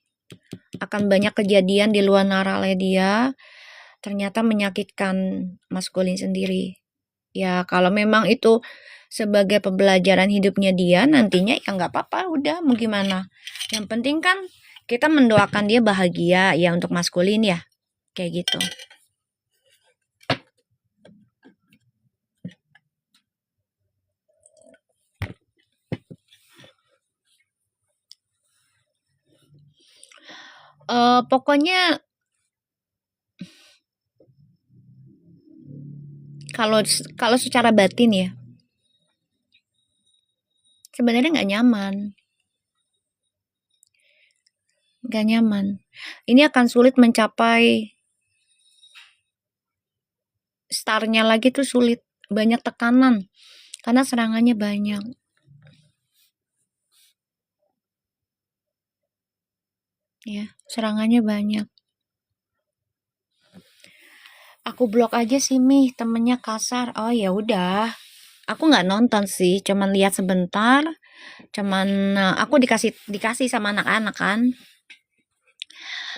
Akan banyak kejadian di luar naralnya dia, ternyata menyakitkan maskulin sendiri. Ya kalau memang itu sebagai pembelajaran hidupnya dia, nantinya ya nggak apa-apa, udah mau gimana. Yang penting kan kita mendoakan dia bahagia ya untuk maskulin ya, kayak gitu. Pokoknya kalau secara batin ya, sebenarnya nggak nyaman. Ini akan sulit mencapai startnya lagi tuh sulit, banyak tekanan karena serangannya banyak. Ya, serangannya banyak. Aku blok aja sih Mi, temennya kasar. Oh ya udah. Aku nggak nonton sih, cuman lihat sebentar. Aku dikasih sama anak-anak kan.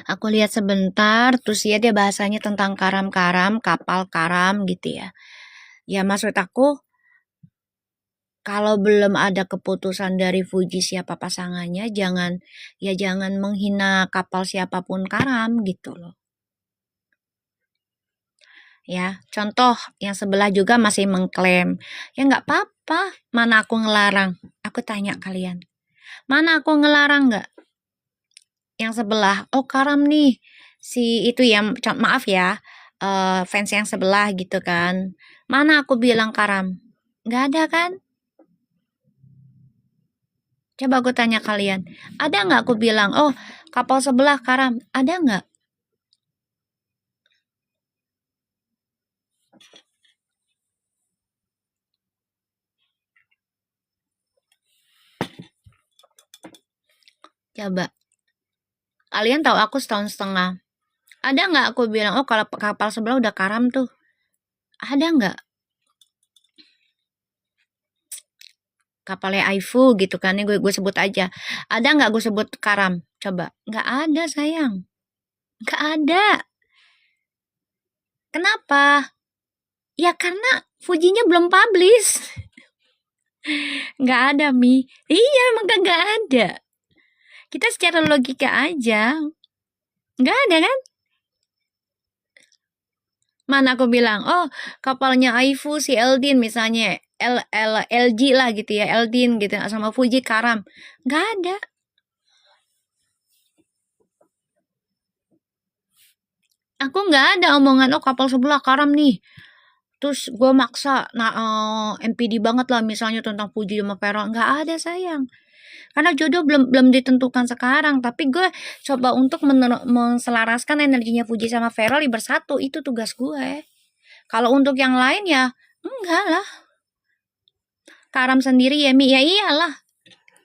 Aku lihat sebentar, terus ya dia bahasanya tentang karam-karam, kapal karam gitu ya. Ya maksud aku, kalau belum ada keputusan dari Fuji siapa pasangannya, jangan menghina kapal siapapun karam gitu loh. Ya, contoh yang sebelah juga masih mengklaim. Ya nggak apa-apa, mana aku ngelarang. Aku tanya kalian, mana aku ngelarang nggak? Yang sebelah, oh karam nih, si itu ya, maaf ya, fans yang sebelah gitu kan. Mana aku bilang karam? Nggak ada kan? Coba aku tanya kalian, ada nggak aku bilang, oh kapal sebelah karam? Ada nggak? Coba. Kalian tahu aku setahun setengah. Ada nggak aku bilang, oh kalau kapal sebelah udah karam tuh? Ada nggak? Kapalnya Aifu gitu kan, ini gue sebut aja. Ada nggak gue sebut karam? Coba. Nggak ada sayang. Nggak ada. Kenapa? Ya karena Fujinya belum publish. Nggak ada Mi. Iya emang nggak ada. Kita secara logika aja. Nggak ada kan? Mana aku bilang, oh kapalnya Aifu si Eldin misalnya, LG lah gitu ya, Eldin gitu, sama Fuji karam. Nggak ada. Aku nggak ada omongan, oh kapal sebelah karam nih. Terus gue maksa, MPD banget lah misalnya tentang Fuji sama Peron. Nggak ada sayang. Karena jodoh belum ditentukan sekarang. Tapi gue coba untuk menselaraskan energinya Fuji sama Feral bersatu. Itu tugas gue. Kalau untuk yang lain ya, enggak lah. Karam sendiri ya Mi, ya iyalah.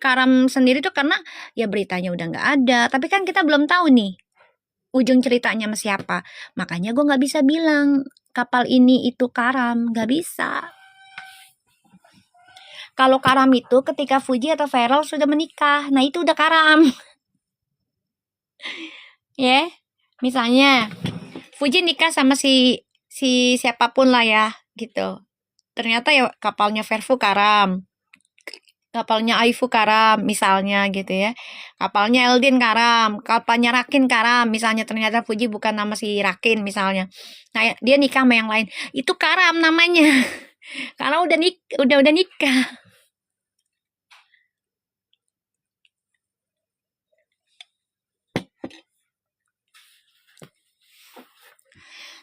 Karam sendiri tuh karena ya beritanya udah nggak ada. Tapi kan kita belum tahu nih ujung ceritanya sama siapa. Makanya gue nggak bisa bilang kapal ini itu karam, nggak bisa. Kalau karam itu ketika Fuji atau Feral sudah menikah, nah itu udah karam. Ya, misalnya Fuji nikah sama si siapapun lah ya, gitu. Ternyata ya kapalnya Verfu karam, kapalnya Aifu karam misalnya gitu ya. Kapalnya Eldin karam, kapalnya Rakin karam misalnya, ternyata Fuji bukan nama si Rakin misalnya. Nah, dia nikah sama yang lain. Itu karam namanya. Karena udah nikah.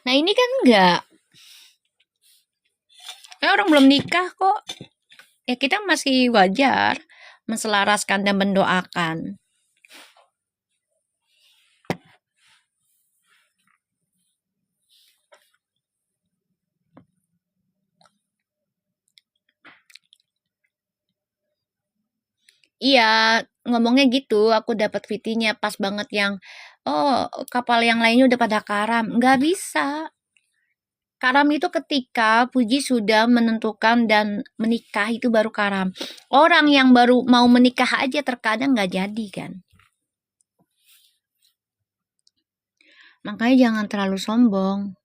Nah, ini kan enggak. Orang belum nikah kok. Ya kita masih wajar menselaraskan dan mendoakan. Iya, ngomongnya gitu, aku dapat VT-nya pas banget yang, oh, kapal yang lainnya udah pada karam. Nggak bisa. Karam itu ketika Puji sudah menentukan dan menikah, itu baru karam. Orang yang baru mau menikah aja terkadang nggak jadi kan. Makanya jangan terlalu sombong.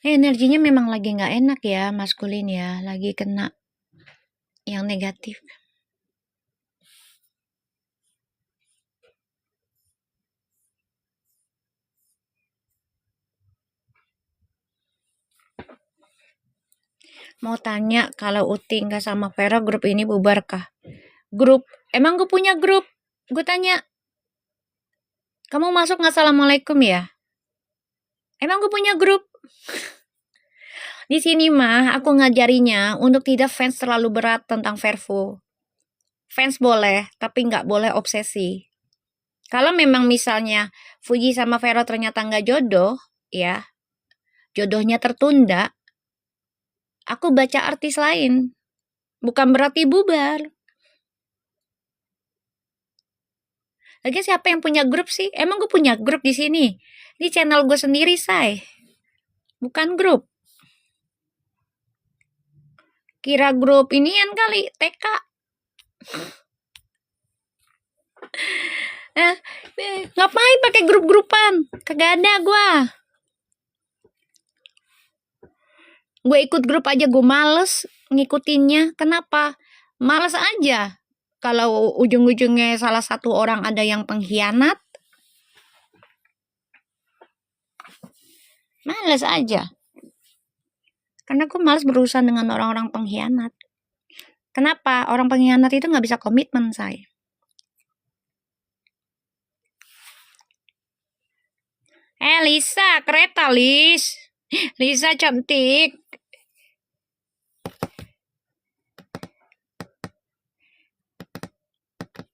Energinya memang lagi nggak enak ya, maskulin ya, lagi kena yang negatif. Mau tanya, kalau Uti nggak sama Vera, grup ini bubar kah? Grup, emang gue punya grup? Gue tanya, kamu masuk nggak assalamualaikum ya? Emang gue punya grup? Di sini mah aku ngajarinya untuk tidak fans terlalu berat tentang Vervo. Fans boleh, tapi nggak boleh obsesi. Kalau memang misalnya Fuji sama Vero ternyata nggak jodoh, ya, jodohnya tertunda, aku baca artis lain. Bukan berarti bubar. Lagi siapa yang punya grup sih? Emang gue punya grup di sini? Ini channel gue sendiri, say. Bukan grup. Kira grup inian kali, TK. Ngapain pakai grup-grupan? Kagak ada gue. Gue ikut grup aja gue males ngikutinnya. Kenapa? Males aja. Kalau ujung-ujungnya salah satu orang ada yang pengkhianat, males aja. Karena gue males berurusan dengan orang-orang pengkhianat. Kenapa? Orang pengkhianat itu nggak bisa komitmen, say. Lisa, kereta, Lis. Lisa cantik.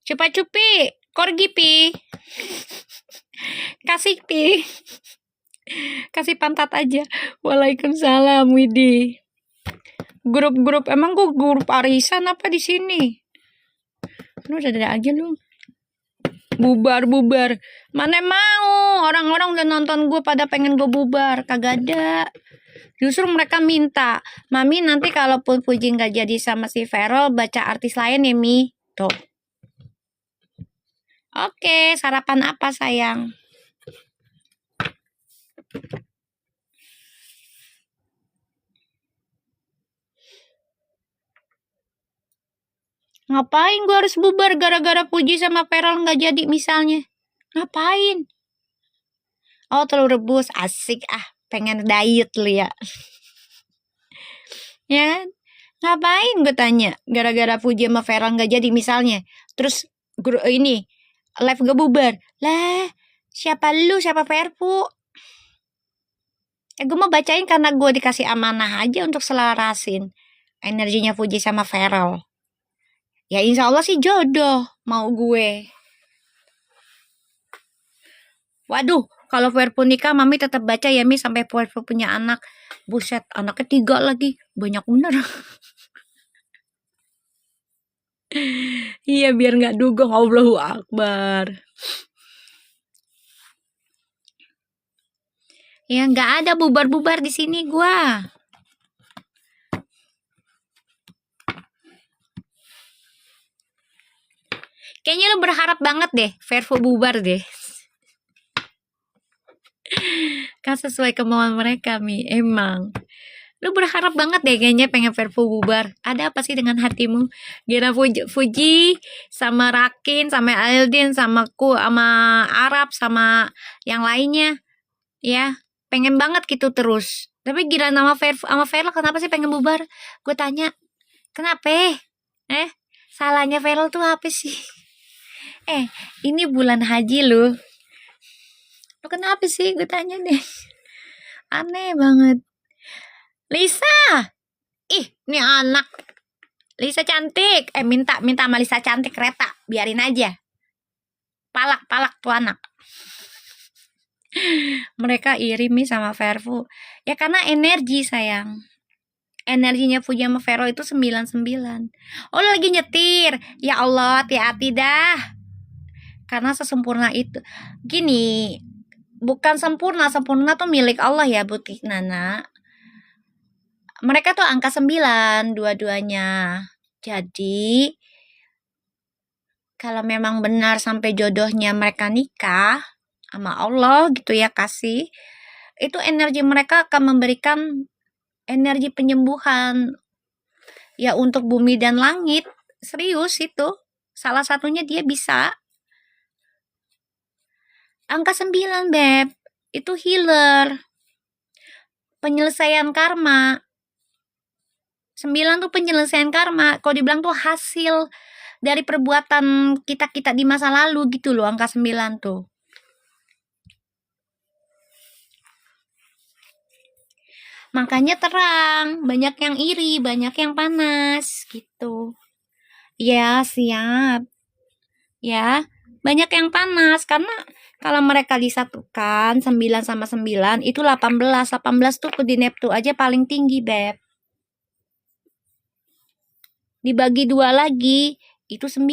Cupa-cupi, korgi, Pi. Kasih, Pi. Kasih pantat aja. Waalaikumsalam, Widi. Grup-grup, emang gue grup arisan apa di sini? Lu udah ada aja lu. Bubar. Mana mau, orang-orang udah nonton gue pada pengen gue bubar. Kagak ada. Justru mereka minta, Mami nanti kalaupun Puji nggak jadi sama si Ferol, baca artis lain ya, Mi. Tuh. Oke, sarapan apa sayang? Ngapain gue harus bubar gara-gara Puji sama Ferol nggak jadi misalnya? Ngapain? Oh, telur rebus, asik ah. Pengen diet lu ya. Ya kan? Ngapain gue tanya? Gara-gara Puji sama Ferol nggak jadi misalnya. Terus ini live gue bubar. Lah, siapa lu? Siapa Verpu? Gue mau bacain karena gue dikasih amanah aja untuk selarasin energinya Fuji sama Ferel. Ya insya Allah sih jodoh mau gue. Waduh, kalau Verpu nikah, Mami tetap baca ya, Mi, sampai Verpu punya anak. Buset, anaknya 3 lagi. Banyak bener. Iya, biar nggak dugong. Allahu Akbar. Ya, nggak ada bubar-bubar di sini gua. banget deh, Vervo bubar deh. Kan sesuai kemauan mereka, Mi. Emang. Lu berharap banget deh kayaknya pengen Vervo bubar. Ada apa sih dengan hatimu? Gira Fuji sama Rakin, sama Aldin, sama Arab, sama yang lainnya. Ya, pengen banget gitu terus. Tapi gila nama Vervo sama Verl kenapa sih pengen bubar? Gue tanya, kenapa? Salahnya Verl tuh apa sih? Ini bulan haji loh. Lu kenapa sih? Gue tanya deh. Aneh banget. Lisa! Ini anak. Lisa cantik. Minta sama Lisa cantik kereta. Biarin aja. Palak tuh anak. Mereka iri Mi sama Vervo. Ya karena energi sayang. Energinya Fuji sama Vero itu 99. Oh lagi nyetir. Ya Allah hati-hati dah. Karena sesempurna itu. Gini. Bukan sempurna. Sempurna tuh milik Allah ya Butik Nana. Mereka tuh angka 9 dua-duanya. Jadi kalau memang benar sampai jodohnya mereka nikah sama Allah gitu ya kasih, itu energi mereka akan memberikan energi penyembuhan ya untuk bumi dan langit. Serius itu. Salah satunya dia bisa. Angka 9 Beb. Itu healer. Penyelesaian karma. 9 tuh penyelesaian karma. Kalau dibilang tuh hasil dari perbuatan kita di masa lalu gitu loh, angka 9 tuh. Makanya terang, banyak yang iri, banyak yang panas gitu. Ya, siap. Ya, banyak yang panas karena kalau mereka disatukan 9 sama 9 itu 18. 18 tuh di Neptu aja paling tinggi, Beb. Dibagi 2 lagi itu 9.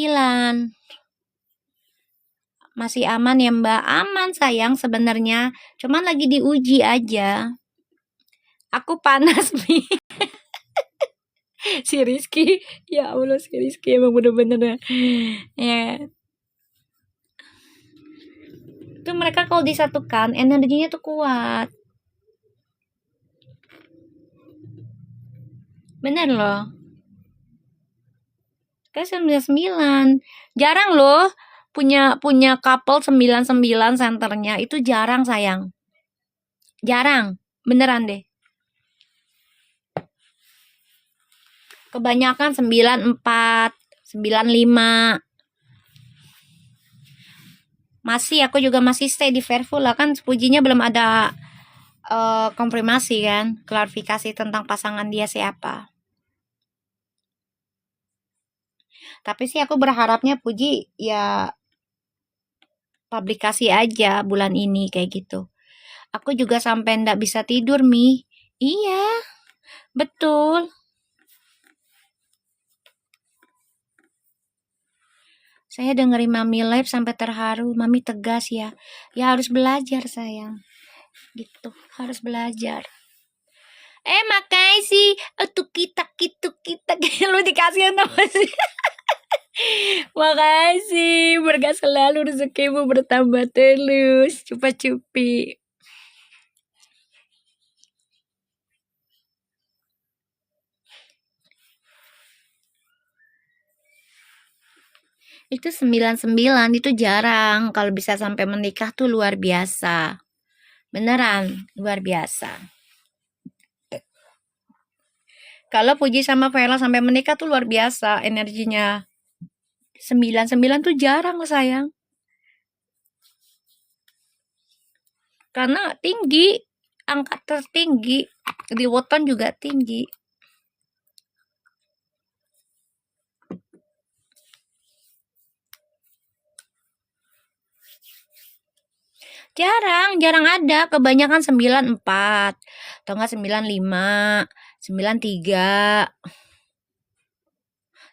Masih aman ya Mbak? Aman sayang sebenarnya. Cuman lagi diuji aja. Aku panas nih. Si Rizky. Ya Allah si Rizky emang bener-bener ya. Itu mereka kalau disatukan energinya tuh kuat. Bener loh. Kayak 99. Jarang loh punya couple 99 senternya. Itu jarang sayang. Jarang. Beneran deh. Kebanyakan 94, 95. Aku juga masih stay di Vervo lah kan Pujinya belum ada konfirmasi kan, klarifikasi tentang pasangan dia siapa. Tapi sih aku berharapnya Puji ya publikasi aja bulan ini kayak gitu. Aku juga sampai ndak bisa tidur Mi. Iya, betul. Saya dengerin Mami live sampai terharu. Mami tegas ya. Ya harus belajar sayang. Gitu, harus belajar. Makasih. Tuh kita. Lu dikasih apa sih? Makasih. Berkah selalu rezekimu bertambah terus. Cupa-cupi. Itu 99 itu jarang. Kalau bisa sampai menikah tuh luar biasa. Beneran, luar biasa. Kalau Puji sama Vela sampai menikah tuh luar biasa energinya. 99 tuh jarang sayang. Karena tinggi, angka tertinggi. Di Weton juga tinggi. Jarang ada. Kebanyakan 94. Atau enggak 95, 93.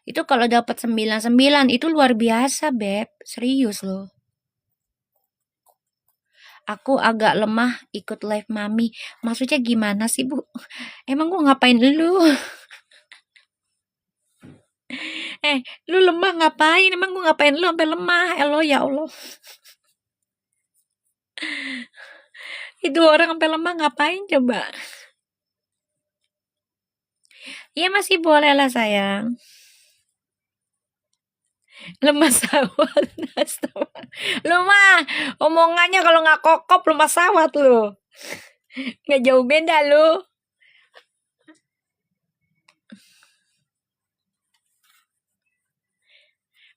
Itu kalau dapat 99 itu luar biasa, Beb. Serius loh. Aku agak lemah ikut live Mami. Maksudnya gimana sih, Bu? Emang gua ngapain lu? Lu lemah ngapain? Emang gue ngapain lu sampai lemah? Elo ya Allah. Itu orang sampai lemah ngapain coba? Ya masih boleh lah sayang. Lemah sawat. Astaga. Lu mah omongannya kalau nggak kokop lemah sawat lu. Nggak jauh beda lu.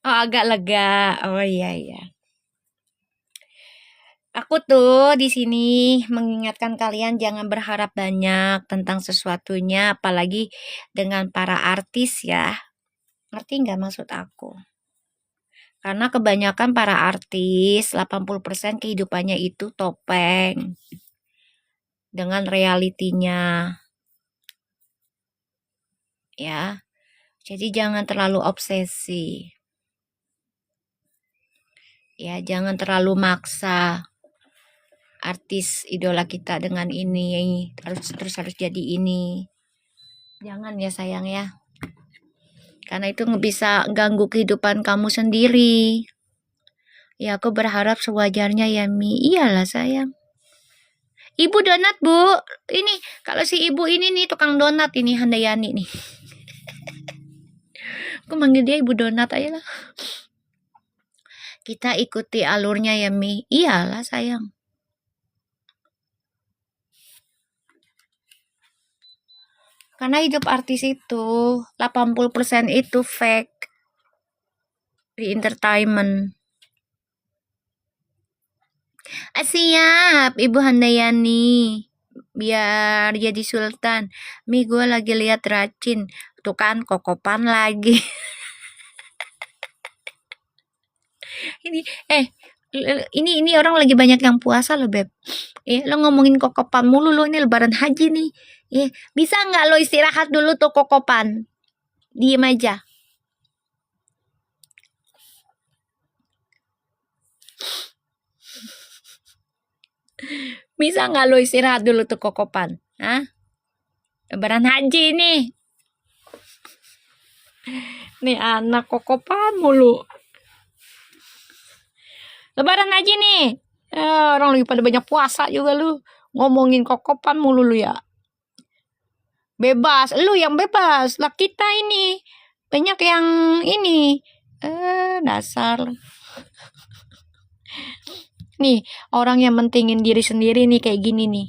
Oh agak lega. Oh iya iya. Aku tuh di sini mengingatkan kalian jangan berharap banyak tentang sesuatunya, apalagi dengan para artis ya. Ngerti nggak maksud aku? Karena kebanyakan para artis, 80% kehidupannya itu topeng dengan realitinya, ya. Jadi jangan terlalu obsesi. Ya, jangan terlalu maksa artis idola kita dengan ini harus jadi ini. Jangan ya sayang ya. Karena itu bisa ganggu kehidupan kamu sendiri. Ya aku berharap sewajarnya ya Mi. Iyalah sayang. Ibu donat bu. Ini kalau si ibu ini nih tukang donat ini Handayani nih. Aku manggil dia ibu donat aja lah. Kita ikuti alurnya ya Mi. Iyalah sayang. Karena hidup artis itu 80% itu fake. Di entertainment. Siap Ibu Handayani. Biar jadi sultan. Mi gue lagi lihat racin. Tuh kan kokopan lagi. ini orang lagi banyak yang puasa loh Beb. Lo ngomongin kokopan mulu lo, ini lebaran haji nih. Bisa nggak lo istirahat dulu tuh kokopan? Diem aja. Bisa nggak lo istirahat dulu tuh kokopan? Hah? Lebaran haji nih. Nih anak kokopan mulu. Lebaran haji nih. Orang lagi pada banyak puasa juga lu. Ngomongin kokopan mulu lu ya. Bebas. Lu yang bebas. Lah kita ini. Banyak yang ini. Dasar. Nih. Orang yang mentingin diri sendiri nih. Kayak gini nih.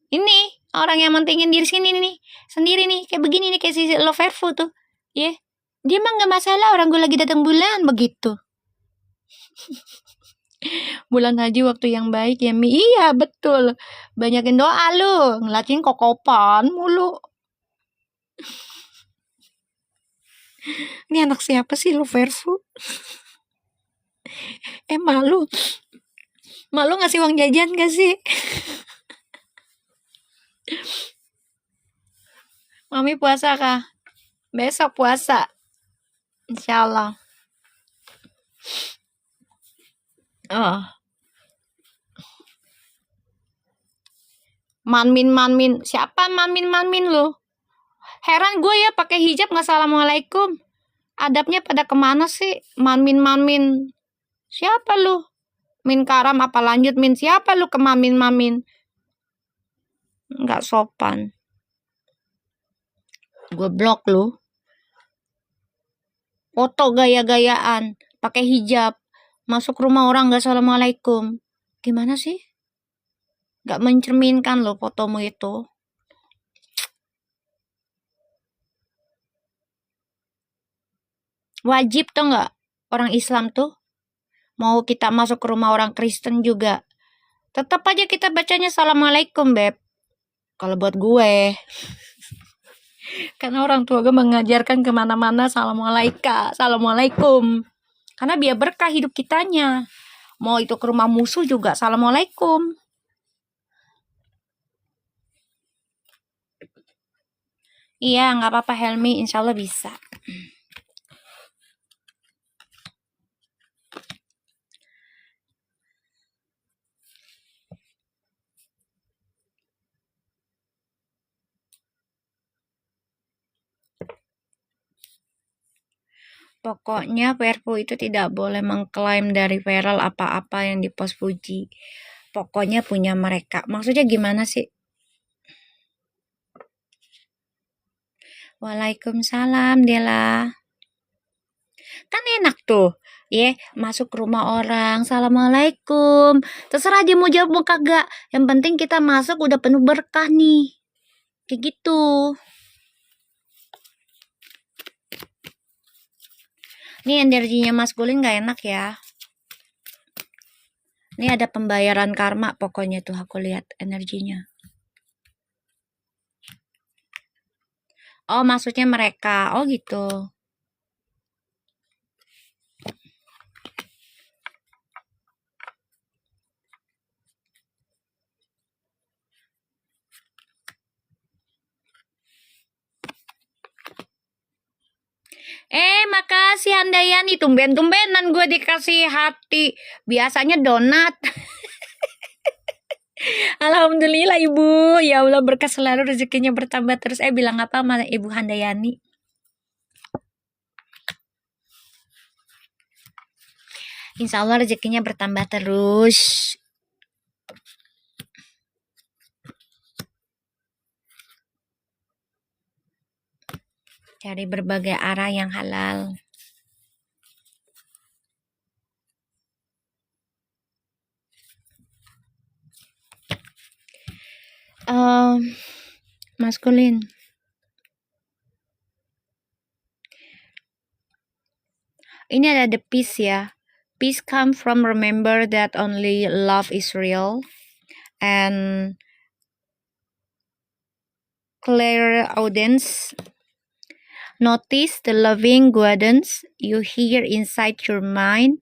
Ini. Orang yang mentingin diri sini nih. Sendiri nih. Kayak begini nih. Kayak si Loverfu tuh. Dia mah gak masalah. Orang gue lagi datang bulan. Begitu. Bulan haji waktu yang baik ya Mi. Iya betul. Banyakin doa lu. Ngelatin kokopan mulu. Ini anak siapa sih lu Verfu? Malu. Malu ngasih uang jajan gak sih? Mami puasa kah? Besok puasa. Insyaallah. Manmin. Siapa manmin lu? Heran gue ya pakai hijab nggak assalamualaikum. Adabnya pada kemana sih? Manmin. Siapa lu? Min karam apa lanjut min siapa lu ke mamin? Nggak sopan. Gue blok lu. Foto gaya-gayaan. Pakai hijab. Masuk rumah orang nggak assalamualaikum. Gimana sih? Nggak mencerminkan lo fotomu itu. Wajib tuh nggak? Orang Islam tuh. Mau kita masuk ke rumah orang Kristen juga. Tetap aja kita bacanya assalamualaikum Beb. Kalau buat gue. Karena orang tua gue mengajarkan kemana-mana assalamualaikum. Karena biar berkah hidup kitanya. Mau itu ke rumah musuh juga assalamualaikum. Iya nggak apa-apa Helmi, insya Allah bisa. Pokoknya Perpu itu tidak boleh mengklaim dari viral apa-apa yang dipost Puji. Pokoknya punya mereka. Maksudnya gimana sih? Waalaikumsalam, Dela. Kan enak tuh. Masuk ke rumah orang. Assalamualaikum. Terserah dia mau jawab mau kagak. Yang penting kita masuk udah penuh berkah nih. Kayak gitu. Ini energinya maskulin gak enak ya. Ini ada pembayaran karma pokoknya tuh aku lihat energinya. Oh, maksudnya mereka. Oh, gitu. Makasih Handayani. Tumben-tumbenan gue dikasih hati. Biasanya donat. Alhamdulillah Ibu. Ya Allah berkah selalu rezekinya bertambah terus. Bilang apa sama Ibu Handayani? Insya Allah rezekinya bertambah terus. Cari berbagai arah yang halal. Maskulin. Ini ada the peace ya. Peace come from remember that only love is real and clear audience. Notice the loving guidance you hear inside your mind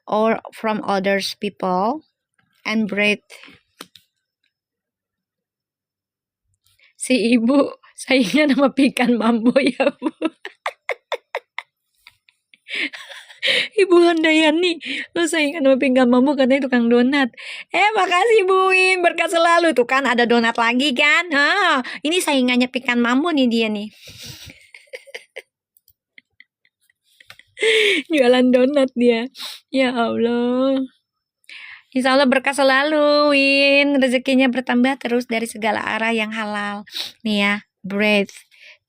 or from others people and breathe. Si ibu saingan sama pikan mambo ya Bu. Ibu Handayani, lo saingan sama pikan mambo katanya tukang donat. Makasih Bu Win, berkat selalu. Tuh kan ada donat lagi kan. Ini saingannya pikan mambo nih dia nih. Jualan donat dia. Ya Allah. Insya Allah berkah selalu, Win. Rezekinya bertambah terus dari segala arah yang halal. Nih ya, breathe.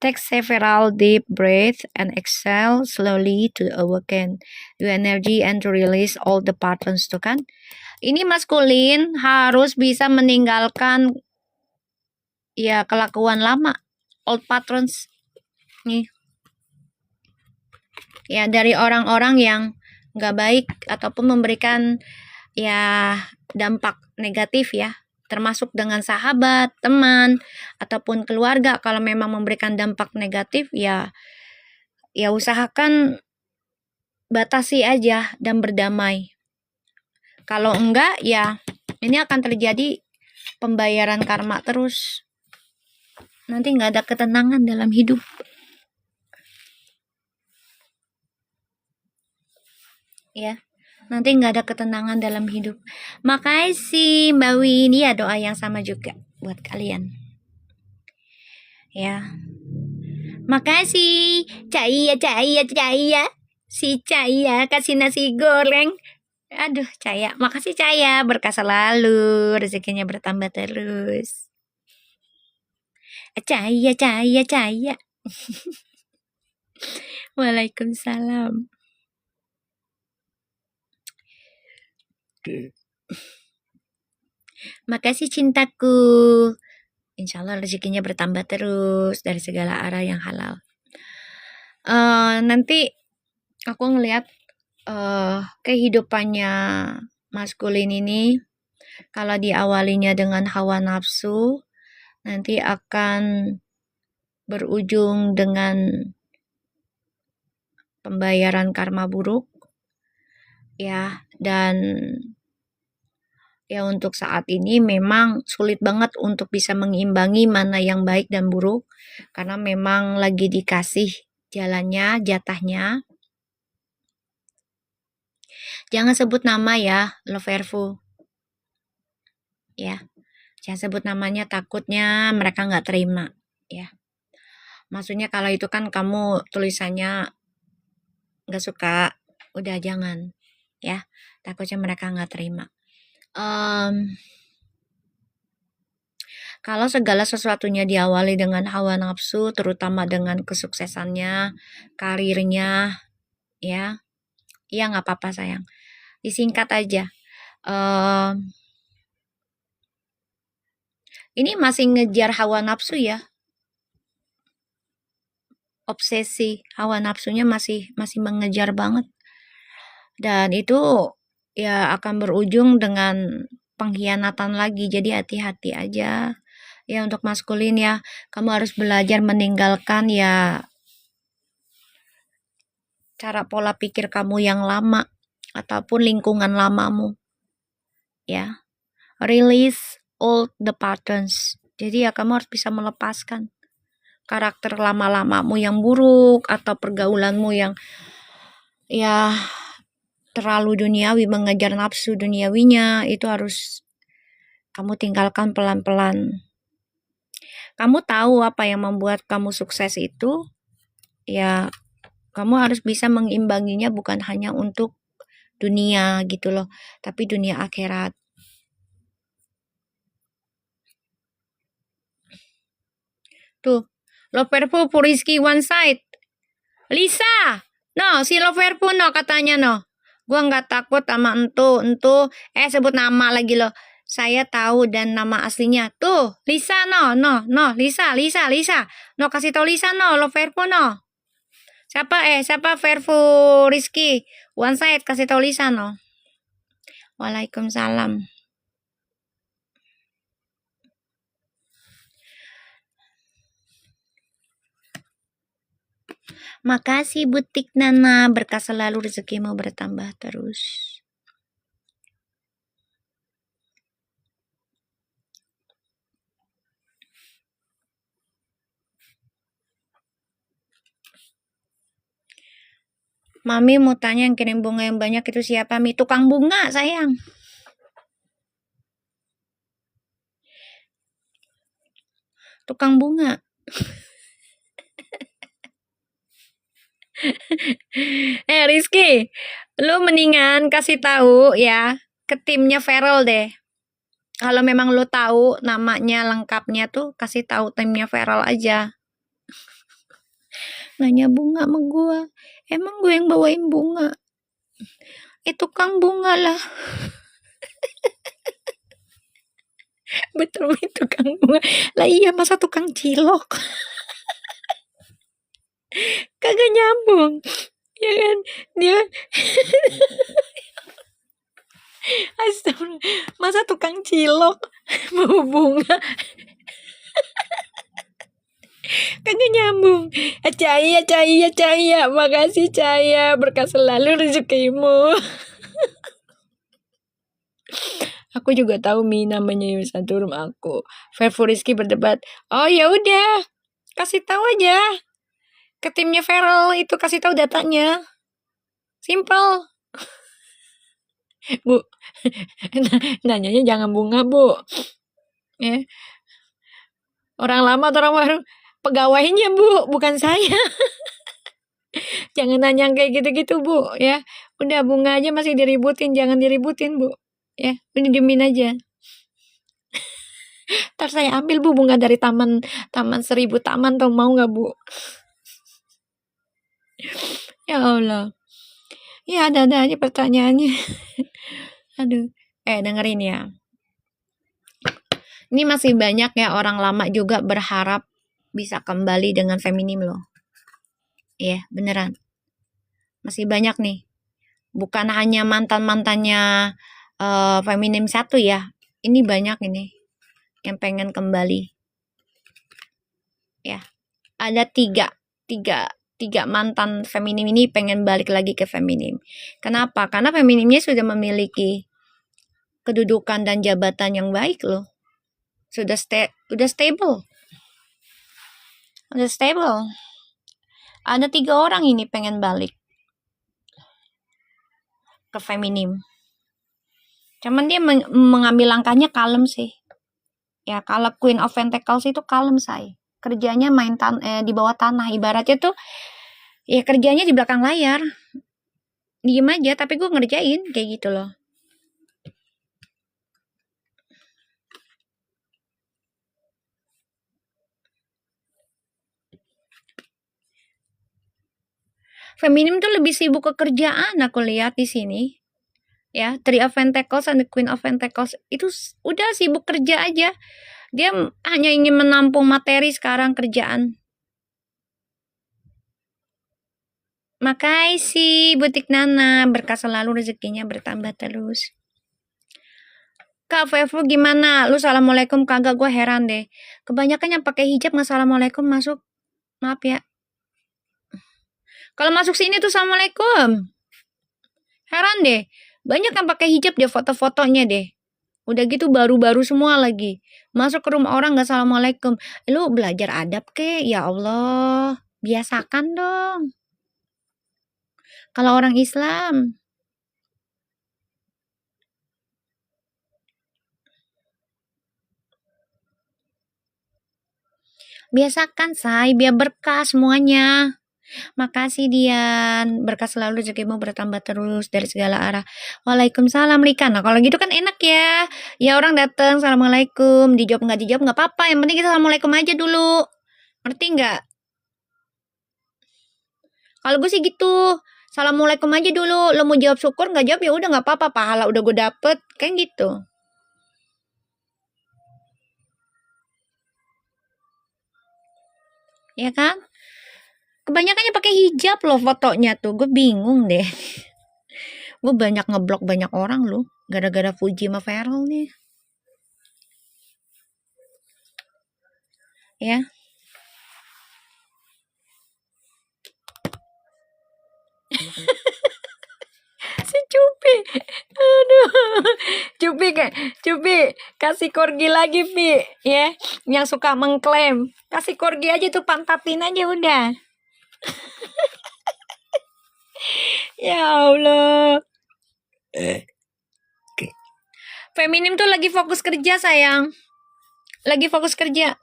Take several deep breaths and exhale slowly to awaken your energy and to release all the patterns tuh kan. Ini maskulin harus bisa meninggalkan ya kelakuan lama, old patterns. Nih. Ya dari orang-orang yang nggak baik ataupun memberikan ya dampak negatif ya, termasuk dengan sahabat, teman, ataupun keluarga. Kalau memang memberikan dampak negatif ya usahakan batasi aja dan berdamai. Kalau enggak ya ini akan terjadi pembayaran karma terus. Nanti nggak ada ketenangan dalam hidup. Ya. Nanti nggak ada ketenangan dalam hidup. Makasih Mbak Win. Ya doa yang sama juga buat kalian. Ya. Makasih Cahaya. Si Cahaya kasih nasi goreng. Aduh Cahaya. Makasih Cahaya. Berkah selalu. Rezekinya bertambah terus. Cahaya. Waalaikumsalam. Makasih cintaku. Insya Allah rezekinya bertambah terus dari segala arah yang halal. Nanti aku ngelihat kehidupannya maskulin ini kalau diawalinya dengan hawa nafsu nanti akan berujung dengan pembayaran karma buruk ya. Dan ya untuk saat ini memang sulit banget untuk bisa mengimbangi mana yang baik dan buruk karena memang lagi dikasih jalannya, jatahnya. Jangan sebut nama ya, Loverfu. Ya, jangan sebut namanya, takutnya mereka nggak terima. Ya, maksudnya kalau itu kan kamu tulisannya nggak suka, udah jangan ya, takutnya mereka nggak terima. Kalau segala sesuatunya diawali dengan hawa nafsu, terutama dengan kesuksesannya, karirnya, ya, ya nggak apa-apa sayang. Disingkat aja. Ini masih ngejar hawa nafsu ya, obsesi hawa nafsunya masih mengejar banget, dan itu ya akan berujung dengan pengkhianatan lagi. Jadi hati-hati aja ya untuk maskulin ya. Kamu harus belajar meninggalkan ya cara pola pikir kamu yang lama ataupun lingkungan lamamu ya. Release all the patterns. Jadi ya kamu harus bisa melepaskan karakter lama-lamamu yang buruk atau pergaulanmu yang ya terlalu duniawi, mengejar nafsu duniawinya. Itu harus kamu tinggalkan pelan-pelan. Kamu tahu apa yang membuat kamu sukses itu, ya kamu harus bisa mengimbanginya, bukan hanya untuk dunia gitu loh, tapi dunia akhirat. Tuh, Loverfu Rizky one side. Lisa, no, si Loverfu no katanya no. Gua nggak takut sama entu, sebut nama lagi loh. Saya tahu dan nama aslinya. Tuh, Lisa no, Lisa. No, kasih tau Lisa no, Loverfu no. Siapa Verfu Rizky? One side, kasih tau Lisa no. Waalaikumsalam. Makasih butik Nana, berkah selalu, rezekimu bertambah terus. Mami mau tanya, yang kirim bunga yang banyak itu siapa, Mi? Tukang bunga, sayang. Tukang bunga. Rizky, lu mendingan kasih tahu ya ke timnya Feral deh. Kalau memang lu tahu namanya lengkapnya tuh, kasih tahu timnya Feral aja. Nanya bunga sama gua. Emang gue yang bawain bunga? Tukang bunga lah. Betul, tukang bunga. Lah iya, masa tukang cilok? Kagak nyambung. Ya kan? Dia astagfirullah, masa tukang cilok bawa bunga? Kagak nyambung. Cahaya, makasih Cahaya, berkah selalu rezekimu. Aku juga tahu Mi namanya Yusan Turum aku. Verfu Rizky berdebat. Oh ya udah, kasih tahu aja ke timnya Feral itu, kasih tahu datanya. Simple. Bu, nanyanya jangan bunga, Bu. Ya. Orang lama atau orang baru? Pegawainya, Bu, bukan saya. Jangan nanya kayak gitu-gitu, Bu, ya. Udah, bunga aja masih diributin, jangan diributin, Bu. Ya, ini diemin aja. Ntar saya ambil, Bu, bunga dari taman 1000 taman, tau mau nggak, Bu? Ya Allah. Ya, ada aja pertanyaannya. Aduh. Dengerin ya. Ini masih banyak ya orang lama juga berharap bisa kembali dengan feminim loh. Iya, beneran. Masih banyak nih. Bukan hanya mantan-mantannya feminim satu ya. Ini banyak ini yang pengen kembali. Ya. Ada tiga mantan feminim ini pengen balik lagi ke feminim. Kenapa? Karena feminimnya sudah memiliki kedudukan dan jabatan yang baik loh. Sudah stable. Udah stable. Ada 3 orang ini pengen balik ke feminim. Cuman dia mengambil langkahnya kalem sih. Ya, kalau Queen of Pentacles itu kalem, say. Kerjanya main di bawah tanah. Ibaratnya tuh ya kerjanya di belakang layar. diem aja tapi gue ngerjain kayak gitu loh. Feminim tuh lebih sibuk ke kerjaan aku lihat di sini. Ya, Three of Pentacles and the Queen of Pentacles itu udah sibuk kerja aja. Dia hanya ingin menampung materi sekarang kerjaan. Makasih butik Nana, berkah selalu rezekinya bertambah terus. Kak Vevo gimana? Lu assalamualaikum kagak, gue heran deh. Kebanyakan yang pakai hijab nggak assalamualaikum masuk. Maaf ya. Kalau masuk sini tuh assalamualaikum. Heran deh. Banyak yang pakai hijab deh foto-fotonya deh. Udah gitu baru-baru semua lagi. Masuk ke rumah orang nggak assalamualaikum. Lu belajar adab ke? Ya Allah. Biasakan dong. Kalau orang Islam. Biasakan, say. Biar berkah semuanya. Makasih Dian, berkah selalu rezekimu bertambah terus dari segala arah. Waalaikumsalam Rika. Nah kalau gitu kan enak ya. Ya orang datang, assalamualaikum, dijawab nggak apa-apa. Yang penting kita assalamualaikum aja dulu. Ngerti nggak? Kalau gue sih gitu. Assalamualaikum aja dulu. Lo mau jawab syukur nggak jawab ya udah nggak apa-apa. Pahala udah gue dapet, kayak gitu. Ya kan? Kebanyakannya pakai hijab loh fotonya tuh. Gue bingung deh. Gue banyak ngeblok banyak orang loh. Gara-gara Fuji sama Feral nih. Ya. Si Cupi. Aduh. Cupi kasih korgi lagi, Pi. Ya. Yang suka mengklaim. Kasih korgi aja tuh, pantatin aja udah. Ya Allah. Feminim tuh lagi fokus kerja, sayang. Lagi fokus kerja.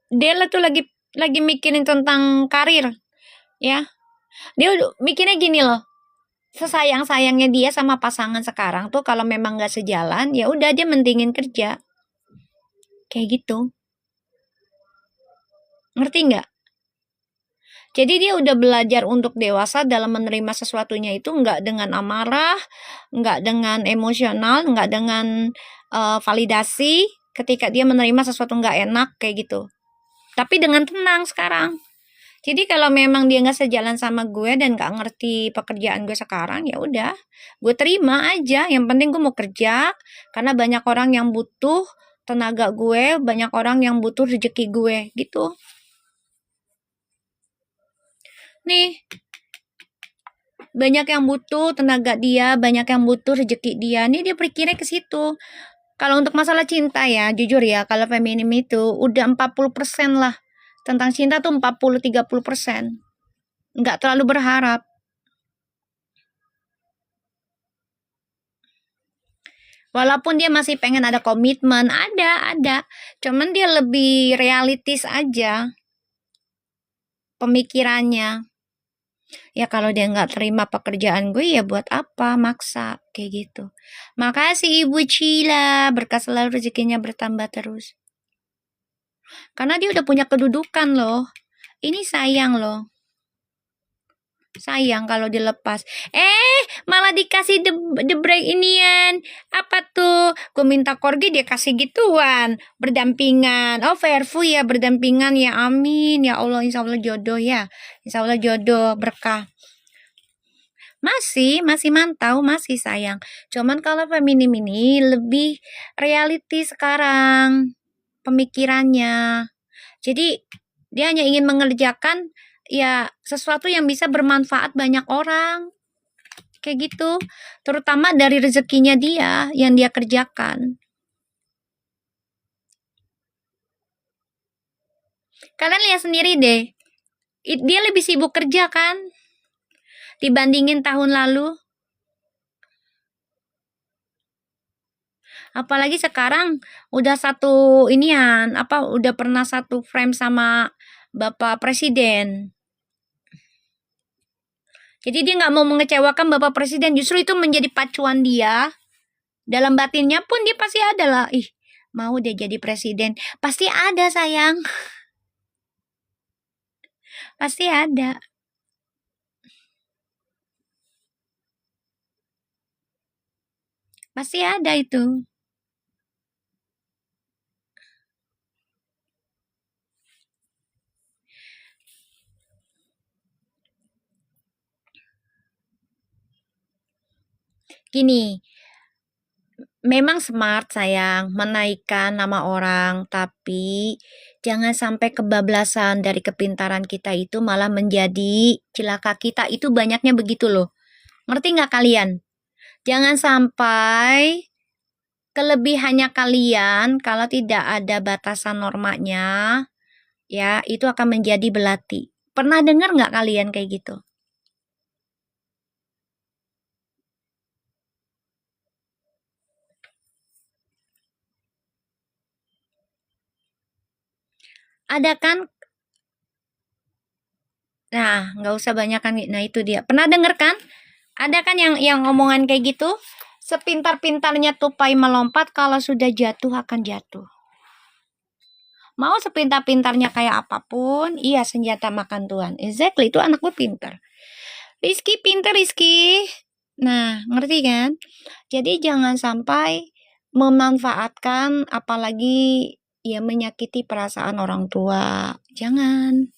Dia tuh lagi mikirin tentang karir. Ya. Dia mikirnya gini loh. Sesayang-sayangnya dia sama pasangan sekarang tuh kalau memang nggak sejalan, ya udah dia mentingin kerja. Kayak gitu. Ngerti nggak? Jadi dia udah belajar untuk dewasa dalam menerima sesuatunya itu nggak dengan amarah, nggak dengan emosional, nggak dengan validasi ketika dia menerima sesuatu nggak enak kayak gitu. Tapi dengan tenang sekarang. Jadi kalau memang dia nggak sejalan sama gue dan nggak ngerti pekerjaan gue sekarang, ya udah, gue terima aja. Yang penting gue mau kerja, karena banyak orang yang butuh tenaga gue, banyak orang yang butuh rezeki gue, gitu. Nih, banyak yang butuh tenaga dia, banyak yang butuh rezeki dia. Nih dia berpikirnya ke situ. Kalau untuk masalah cinta ya, jujur ya, kalau feminim itu udah 40% lah. Tentang cinta tuh 40-30%. Nggak terlalu berharap. Walaupun dia masih pengen ada komitmen, ada. Cuman dia lebih realistis aja pemikirannya. Ya kalau dia nggak terima pekerjaan gue ya buat apa maksa kayak gitu. Makasih Ibu Cila, berkah selalu rezekinya bertambah terus. Karena dia udah punya kedudukan loh. Ini sayang loh. Sayang kalau dilepas. Malah dikasih the break inian. Apa tuh? Gue minta korgi dia kasih gituan. Berdampingan. Oh Fairfu ya berdampingan ya. Amin. Ya Allah insya Allah jodoh ya. Insya Allah jodoh berkah. Masih mantau, masih sayang. Cuman kalau feminim ini lebih reality sekarang pemikirannya. Jadi dia hanya ingin mengerjakan ya sesuatu yang bisa bermanfaat banyak orang. Kayak gitu. Terutama dari rezekinya dia yang dia kerjakan. Kalian lihat sendiri deh. Dia lebih sibuk kerja kan? Dibandingin tahun lalu. Apalagi sekarang udah satu inian, udah pernah satu frame sama Bapak Presiden. Jadi dia nggak mau mengecewakan Bapak Presiden. Justru itu menjadi pacuan dia. Dalam batinnya pun dia pasti ada lah. Ih, mau dia jadi presiden. Pasti ada sayang. Pasti ada. Pasti ada itu. Gini, memang smart sayang menaikkan nama orang, tapi jangan sampai kebablasan dari kepintaran kita itu malah menjadi cilaka kita. Itu banyaknya begitu loh. Ngerti nggak kalian? Jangan sampai kelebihannya kalian kalau tidak ada batasan normanya, ya itu akan menjadi belati. Pernah dengar nggak kalian kayak gitu? Ada kan? Nah, nggak usah banyak kan. Nah, itu dia. Pernah denger kan? Ada kan yang ngomongan kayak gitu? Sepintar-pintarnya tupai melompat, kalau sudah jatuh akan jatuh. Mau sepintar-pintarnya kayak apapun, iya senjata makan Tuhan. Exactly, itu anak gue pintar. Rizky pintar, Rizky. Nah, ngerti kan? Jadi jangan sampai memanfaatkan, apalagi ya menyakiti perasaan orang tua. Jangan.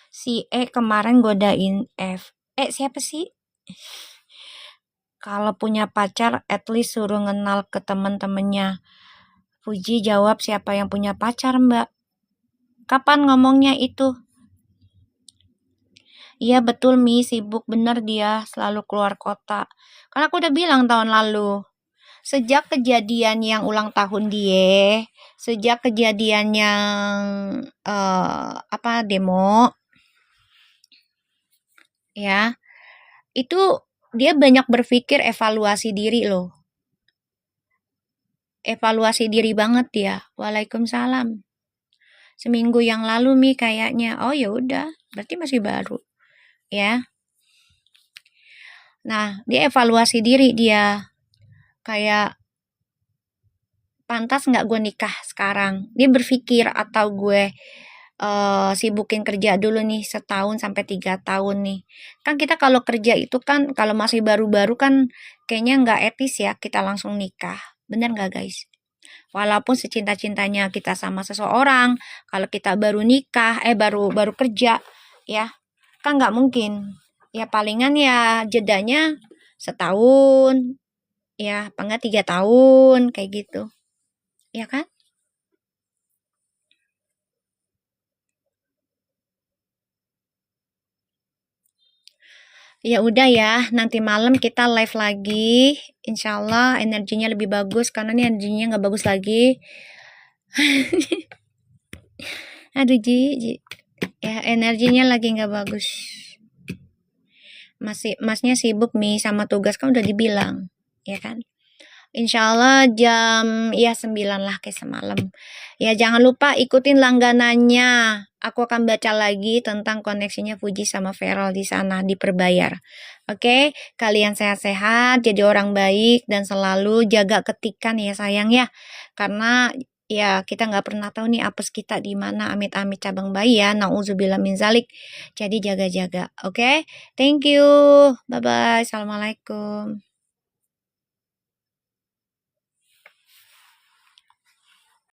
Si E kemarin godain F. Siapa sih? Kalau punya pacar, at least suruh kenal ke temen-temennya. Puji jawab, siapa yang punya pacar, Mbak? Kapan ngomongnya itu? Iya betul Mi, sibuk bener dia, selalu keluar kota. Karena aku udah bilang tahun lalu, sejak kejadian yang ulang tahun dia, sejak kejadian yang demo, ya, itu dia banyak berpikir evaluasi diri loh. Evaluasi diri banget dia. Waalaikumsalam. Seminggu yang lalu Mi kayaknya. Oh ya udah, berarti masih baru. Ya. Nah, dia evaluasi diri dia. Kayak pantas nggak gue nikah sekarang? Dia berpikir atau gue sibukin kerja dulu nih setahun sampai 3 tahun nih. Kan kita kalau kerja itu kan kalau masih baru-baru kan kayaknya nggak etis ya kita langsung nikah. Bener nggak guys? Walaupun secinta-cintanya kita sama seseorang, kalau kita baru nikah, baru baru kerja, ya kan nggak mungkin. Ya palingan ya jedanya setahun, ya apa enggak 3 tahun kayak gitu, ya kan? Ya udah ya, nanti malam kita live lagi. Insya Allah energinya lebih bagus karena ini energinya nggak bagus lagi. Aduh Ji, ya energinya lagi nggak bagus. Masnya sibuk nih sama tugas kan udah dibilang, ya kan? Insya Allah jam ya 9 lah kayak semalam. Ya jangan lupa ikutin langganannya. Aku akan baca lagi tentang koneksinya Fuji sama Feral di sana diperbayar. Oke, kalian sehat-sehat, jadi orang baik dan selalu jaga ketikan ya sayang ya. Karena ya kita nggak pernah tahu nih apes kita di mana, amit-amit cabang bayi ya. Nauzubillah min zalik. Jadi jaga-jaga. Oke, thank you. Bye bye. Assalamualaikum.